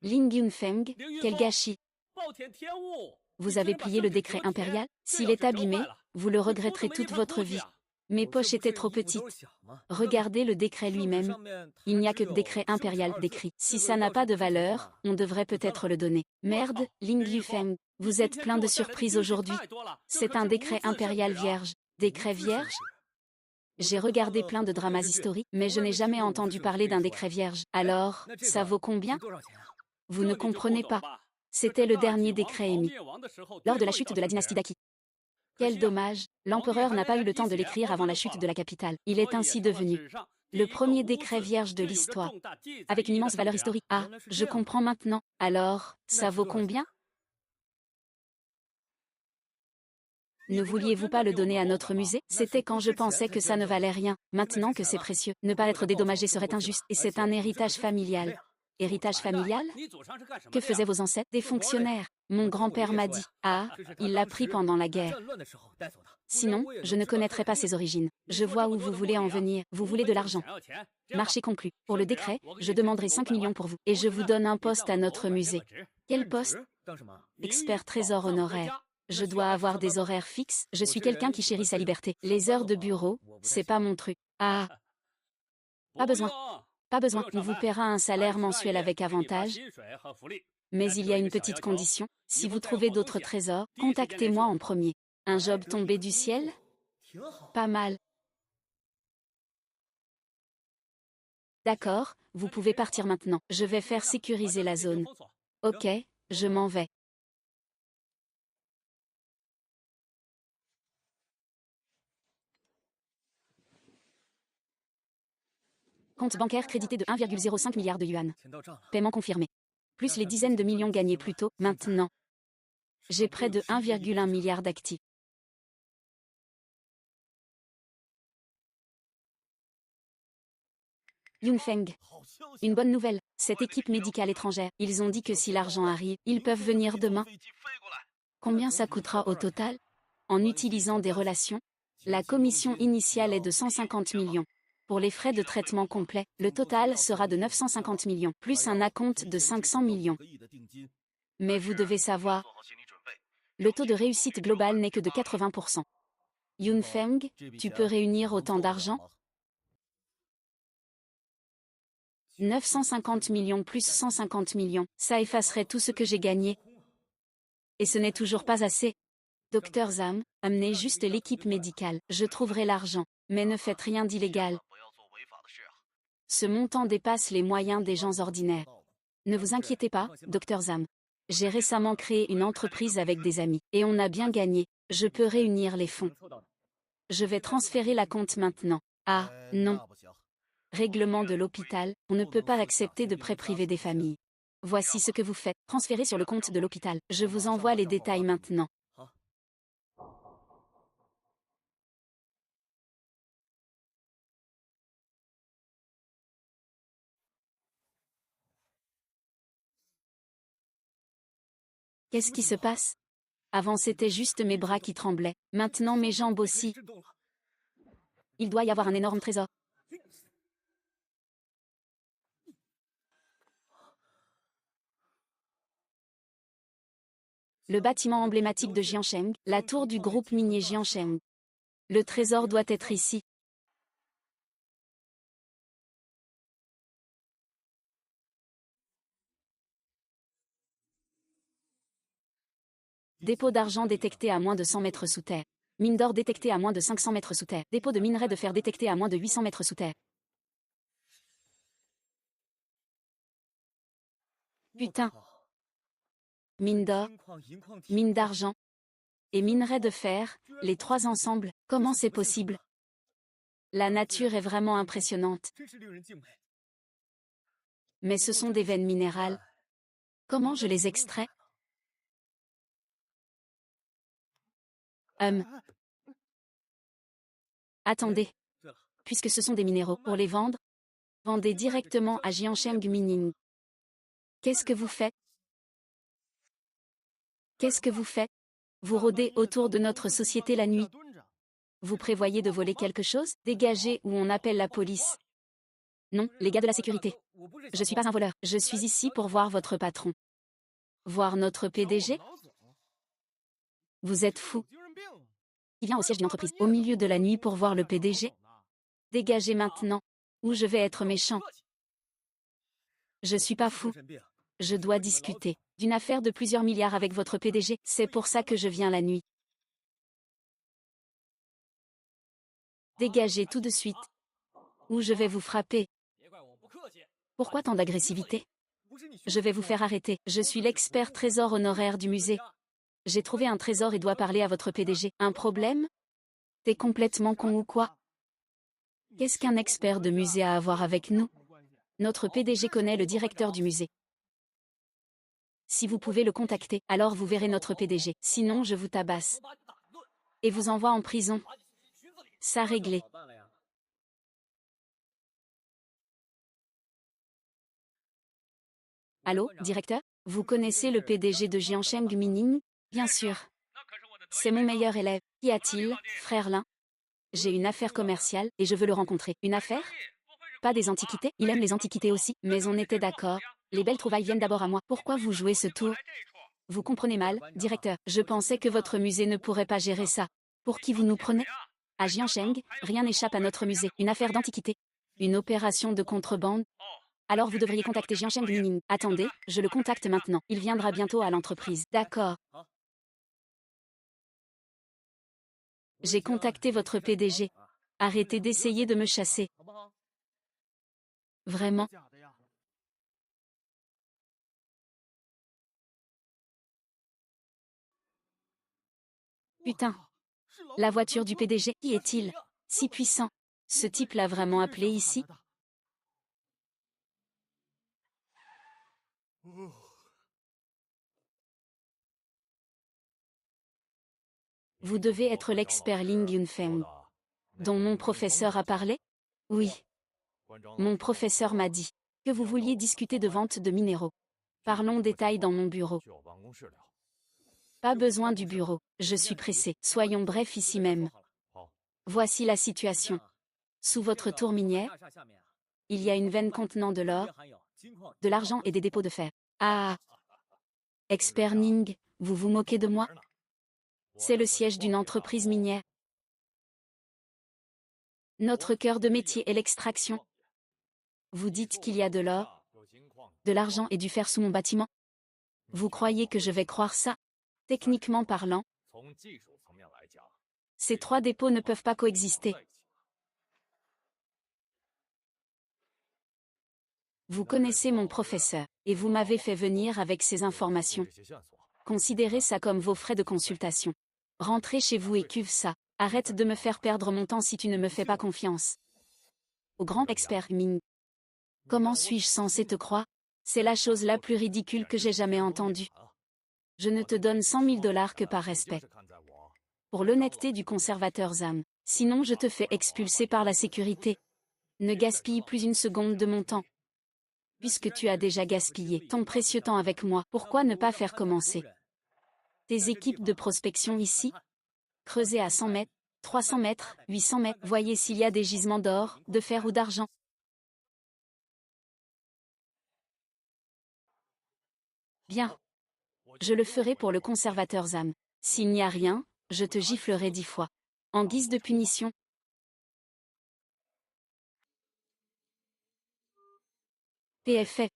Ling Yunfeng, 凌云 quel 峰， gâchis. 暴殄天物。 Vous 你居 avez 然把 plié 圣 le 旨 décret 折叠， impérial? 这 S'il 要 est 是折 abîmé, 坏了， vous le 这图 regretterez 怎么一 toute 盘 votre 东西 vie. 啊？ Mes 我这 poches 不 étaient 是 trop 衣服都 petites. 小吗？ Regardez le décret 圣旨 lui-même. 上面 Il 还 n'y a 只 que 有 décret 圣旨 impérial 二字， décrit. 这 Si 个 ça n'a 要是 pas de 不是假 valeur, 的， on devrait 就咱 peut-être 了。 le donner. 我 Merde, 靠， Ling 凌云峰， Yufeng, 你 vous 今 êtes 天 plein 给 de 我带来的 surprises 惊喜 aujourd'hui. 太多了，这 C'est 可 un 是 décret 无字圣 impérial 旨啊！ vierge. 无 Décret 字圣 vierge? 旨。 J'ai regardé plein de dramas historiques, mais je n'ai jamais entendu parler d'un décret vierge. Alors, 那这 ça 个 vaut 值 combien? 多少钱啊？ Vous ne 这你就不 comprenez 懂 pas. 吧？这 C'était 是 le 大 dernier 禹王 décret 朝 émis. 灭亡的时候 Lors 最 de la 后一 chute 道 de la 圣旨。 dynastie d'Aki. 可 Quel 惜啊， dommage, 皇帝 l'empereur 还 n'a 没 pas 来 eu le 得及 temps de 写， l'écrire 皇 avant 冠 la 就 chute 挂 de 了。 la capitale. Il 所 est 以也 ainsi 成了 devenu 史上第 le 一个 premier 无 décret 字 vierge de 却有着 l'histoire. 重大记载 Avec 意 une 义的 immense 圣 valeur 旨啊！ historique. Ah, 原来是 je 这样。 comprends maintenant. Alors, 那 ça 值 vaut 多少钱？ combien? 你 Ne 不是要 vouliez-vous 真 pas 的 le 给我们 donner à 博物 notre 馆吗？ musée? 那是 C'était 不 quand je 值钱 pensais 才 que ça 捐 ne 的。 valait rien. 因为 Maintenant 值 que 钱 c'est 了， précieux. 我 Ne 们 pas 会 être 带报 dédommagé 道送 serait 过去的， injuste. Et 而 c'est 且 un 我们这还 héritage 是祖传 familial. 的呀，祖 Héritage 传的。 familial? 你祖上是干什么 Que 的呀？ faisaient vos ancêtres? Des 做官的呀。 fonctionnaires. Mon 我听我 grand-père 爷爷 m'a 说 dit. 呀， Ah, 这是他 il l'a 当 pris 时 pendant la guerre. 战乱的时候带走的。不然 Sinon, 我也 je 能 ne 知道他 connaîtrais 来 pas 历。 ses origines. 你 Je 说 vois 这么 où 多 vous 的 voulez 目 en 的啊， venir. Vous 无 voulez 非 de 就是 l'argent. 想要钱。这样吧， Marché conclu. Pour 圣 le 旨啊， décret, 我给 je 你这 demanderai 500 5 millions 万。 pour vous. Et 同 je 时 vous 呢， donne un 你在 poste 我 à 们博物 notre 馆添 musée. 个职， Quel 任 poste? 职当什么？ 名誉 Expert 宝 trésor 藏专 honoraire. 家。 Je 那需 dois 要按时 avoir 上 des 班吗？ horaires fixes. Je 我 suis 这 quelqu'un 人 qui 喜欢 chérit sa 自由， liberté. 上 Les 班 heures 的 de 话 bureau, 我不太 c'est 喜 pas 欢。mon truc. Ah, pas 不 besoin. 用， Pas 不 besoin. 用 On 上 vous 班， paiera un 按 salaire 时按 mensuel 月 avec 给你发 avantage. 薪水和福利。 Mais 但 il 是 y a 有一 une 个小 petite 要求， condition. 以 Si 后 vous 再有 trouvez 好东 d'autres 西， trésors, 第一时间联系 contactez-moi 我。 en premier. Un 哎， job 有一 tombé 个 du 工 ciel? 作挺好。 Pas mal. D'accord, vous pouvez partir maintenant. Je vais faire sécuriser la zone. Ok, je m'en vais. Compte bancaire crédité de 1,05 milliard de yuan. 钱到账了， Paiement confirmé. Plus les dizaines de millions gagnés plus tôt, maintenant. J'ai près de 1,1 milliard d'actifs. Yunfeng. 好消息 Une 啊！ bonne nouvelle, cette équipe médicale étrangère, ils ont dit que si l'argent arrive, ils peuvent venir demain. Combien ça coûtera au total? En utilisant des relations? La commission initiale est de 150 millions. Pour les frais de traitement complets, le total sera de 950 millions, plus un acompte de 500 millions. Mais vous devez savoir, le taux de réussite global n'est que de 80%. Yunfeng, tu peux réunir autant d'argent? 950 millions plus 150 millions, ça effacerait tout ce que j'ai gagné. Et ce n'est toujours pas assez. Docteur Zam, amenez juste l'équipe médicale, je trouverai l'argent, mais ne faites rien d'illégal. Ce montant dépasse les moyens des gens ordinaires. Ne vous inquiétez pas, Docteur Zam. J'ai récemment créé une entreprise avec des amis, et on a bien gagné. Je peux réunir les fonds. Je vais transférer la compte maintenant. Ah, non. Règlement de l'hôpital, on ne peut pas accepter de prêts privés des familles. Voici ce que vous faites, transférez sur le compte de l'hôpital. Je vous envoie les détails maintenant. Qu'est-ce qui se passe? Avant c'était juste mes bras qui tremblaient, maintenant mes jambes aussi. Il doit y avoir un énorme trésor. Le bâtiment emblématique de Jiansheng, la tour du groupe minier Jiansheng. Le trésor doit être ici. Dépôt d'argent détecté à moins de 100 mètres sous terre. Mine d'or détectée à moins de 500 mètres sous terre. Dépôt de minerai de fer détecté à moins de 800 mètres sous terre. Putain. Mine d'or, mine d'argent et minerai de fer, les trois ensemble, comment c'est possible? La nature est vraiment impressionnante. Mais ce sont des veines minérales. Comment je les extrais? Attendez. Puisque ce sont des minéraux, pour les vendre, vendez directement à Jiansheng Mining. Qu'est-ce que vous faites? Qu'est-ce que vous faites? Vous rôdez autour de notre société la nuit. Vous prévoyez de voler quelque chose? Dégagez ou on appelle la police. Non, les gars de la sécurité. Je suis pas un voleur. Je suis ici pour voir votre patron. Voir notre PDG? Vous êtes fou. Il vient au siège d'une entreprise, au milieu de la nuit pour voir le PDG? Dégagez maintenant, ou je vais être méchant. Je suis pas fou. Je dois discuter d'une affaire de plusieurs milliards avec votre PDG, c'est pour ça que je viens la nuit. Dégagez tout de suite, ou je vais vous frapper. Pourquoi tant d'agressivité? Je vais vous faire arrêter. Je suis l'expert trésor honoraire du musée. J'ai trouvé un trésor et dois parler à votre PDG. Un problème? T'es complètement con ou quoi? Qu'est-ce qu'un expert de musée a à voir avec nous? Notre PDG connaît le directeur du musée. Si vous pouvez le contacter, alors vous verrez notre PDG. Sinon, je vous tabasse. Et vous envoie en prison. Ça réglé. Allô, directeur? Vous connaissez le PDG de Jiansheng Mining? Bien sûr. C'est mon meilleur élève. Qu'y a-t-il, frère Lin? J'ai une affaire commerciale, et je veux le rencontrer. Une affaire? Pas des antiquités? Il aime les antiquités aussi, mais on était d'accord. Les belles trouvailles viennent d'abord à moi. Pourquoi vous jouez ce tour? Vous comprenez mal, directeur. Je pensais que votre musée ne pourrait pas gérer ça. Pour qui vous nous prenez? À Jiansheng, rien n'échappe à notre musée. Une affaire d'antiquité? Une opération de contrebande? Alors vous devriez contacter Jiansheng Mining. Attendez, je le contacte maintenant. Il viendra bientôt à l'entreprise. D'accord. J'ai contacté votre PDG. Arrêtez d'essayer de me chasser. Vraiment. Putain. La voiture du PDG, qui est-il? Si puissant. Ce type l'a vraiment appelé ici? Vous devez être l'expert Ling Yunfeng, dont mon professeur a parlé? Oui. Mon professeur m'a dit que vous vouliez discuter de vente de minéraux. Parlons détails dans mon bureau. Pas besoin du bureau, je suis pressé. Soyons brefs ici même. Voici la situation. Sous votre tour minière, il y a une veine contenant de l'or, de l'argent et des dépôts de fer. Ah! Expert Ning, vous vous moquez de moi? C'est le siège d'une entreprise minière. Notre cœur de métier est l'extraction. Vous dites qu'il y a de l'or, de l'argent et du fer sous mon bâtiment? Vous croyez que je vais croire ça? Techniquement parlant, ces trois dépôts ne peuvent pas coexister. Vous connaissez mon professeur, et vous m'avez fait venir avec ces informations. Considérez ça comme vos frais de consultation. Rentrez chez vous et cuve ça. Arrête de me faire perdre mon temps si tu ne me fais pas confiance. Au grand expert Ming. Comment suis-je censé te croire? C'est la chose la plus ridicule que j'ai jamais entendue. Je ne te donne 100 000 $ que par respect. Pour l'honnêteté du conservateur Zam. Sinon je te fais expulser par la sécurité. Ne gaspille plus une seconde de mon temps. Puisque tu as déjà gaspillé ton précieux temps avec moi, pourquoi ne pas faire commencer tes équipes de prospection ici? Creusez à 100 mètres, 300 mètres, 800 mètres, voyez s'il y a des gisements d'or, de fer ou d'argent. Bien. Je le ferai pour le conservateur Zam. S'il n'y a rien, je te giflerai 10 fois. En guise de punition. PFF.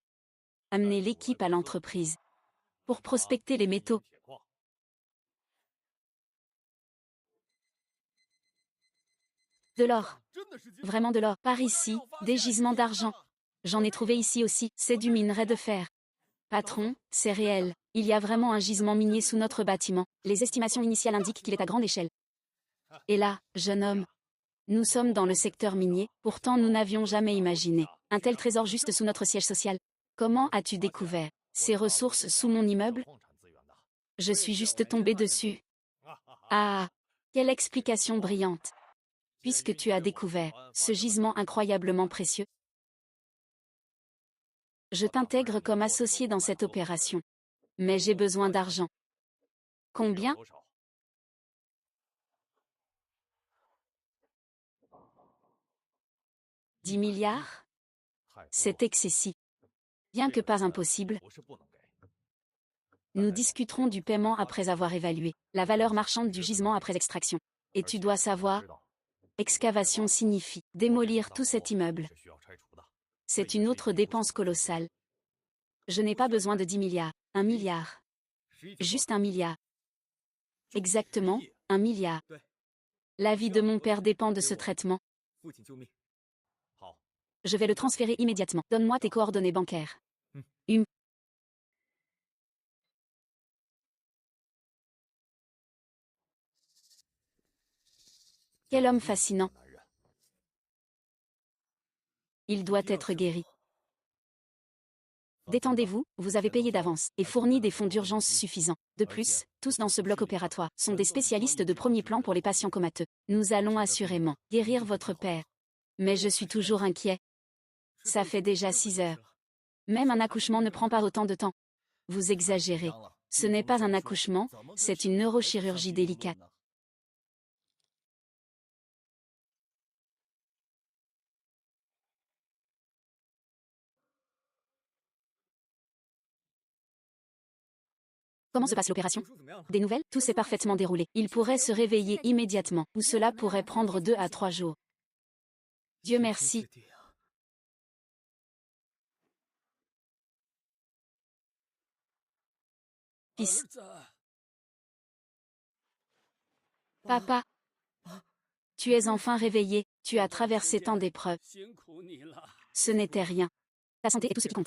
Amener l'équipe à l'entreprise. Pour prospecter les métaux. De l'or. Vraiment de l'or. Par ici, des gisements d'argent. J'en ai trouvé ici aussi, c'est du minerai de fer. Patron, c'est réel. Il y a vraiment un gisement minier sous notre bâtiment. Les estimations initiales indiquent qu'il est à grande échelle. Et là, jeune homme, nous sommes dans le secteur minier, pourtant nous n'avions jamais imaginé un tel trésor juste sous notre siège social. Comment as-tu découvert ces ressources sous mon immeuble? Je suis juste tombé dessus. Ah, quelle explication brillante. Puisque tu as découvert ce gisement incroyablement précieux, je t'intègre comme associé dans cette opération. Mais j'ai besoin d'argent. Combien? 10 milliards? C'est excessif. Bien que pas impossible. Nous discuterons du paiement après avoir évalué la valeur marchande du gisement après extraction. Et tu dois savoir, excavation signifie démolir tout cet immeuble. C'est une autre dépense colossale. Je n'ai pas besoin de 10 milliards. 1 milliard. Juste 1 milliard. Exactement, 1 milliard. La vie de mon père dépend de ce traitement. Je vais le transférer immédiatement. Donne-moi tes coordonnées bancaires. Quel homme fascinant. Il doit être guéri. Détendez-vous, vous avez payé d'avance et fourni des fonds d'urgence suffisants. De plus, tous dans ce bloc opératoire sont des spécialistes de premier plan pour les patients comateux. Nous allons assurément guérir votre père. Mais je suis toujours inquiet. Ça fait déjà 6 heures. Même un accouchement ne prend pas autant de temps. Vous exagérez. Ce n'est pas un accouchement, c'est une neurochirurgie délicate. Comment se passe l'opération? Des nouvelles? Tout s'est parfaitement déroulé. Il pourrait se réveiller immédiatement, ou cela pourrait prendre 2 à 3 jours. Dieu merci. Fils. Papa. Tu es enfin réveillé, tu as traversé tant d'épreuves. Ce n'était rien. Ta santé est tout ce qui compte.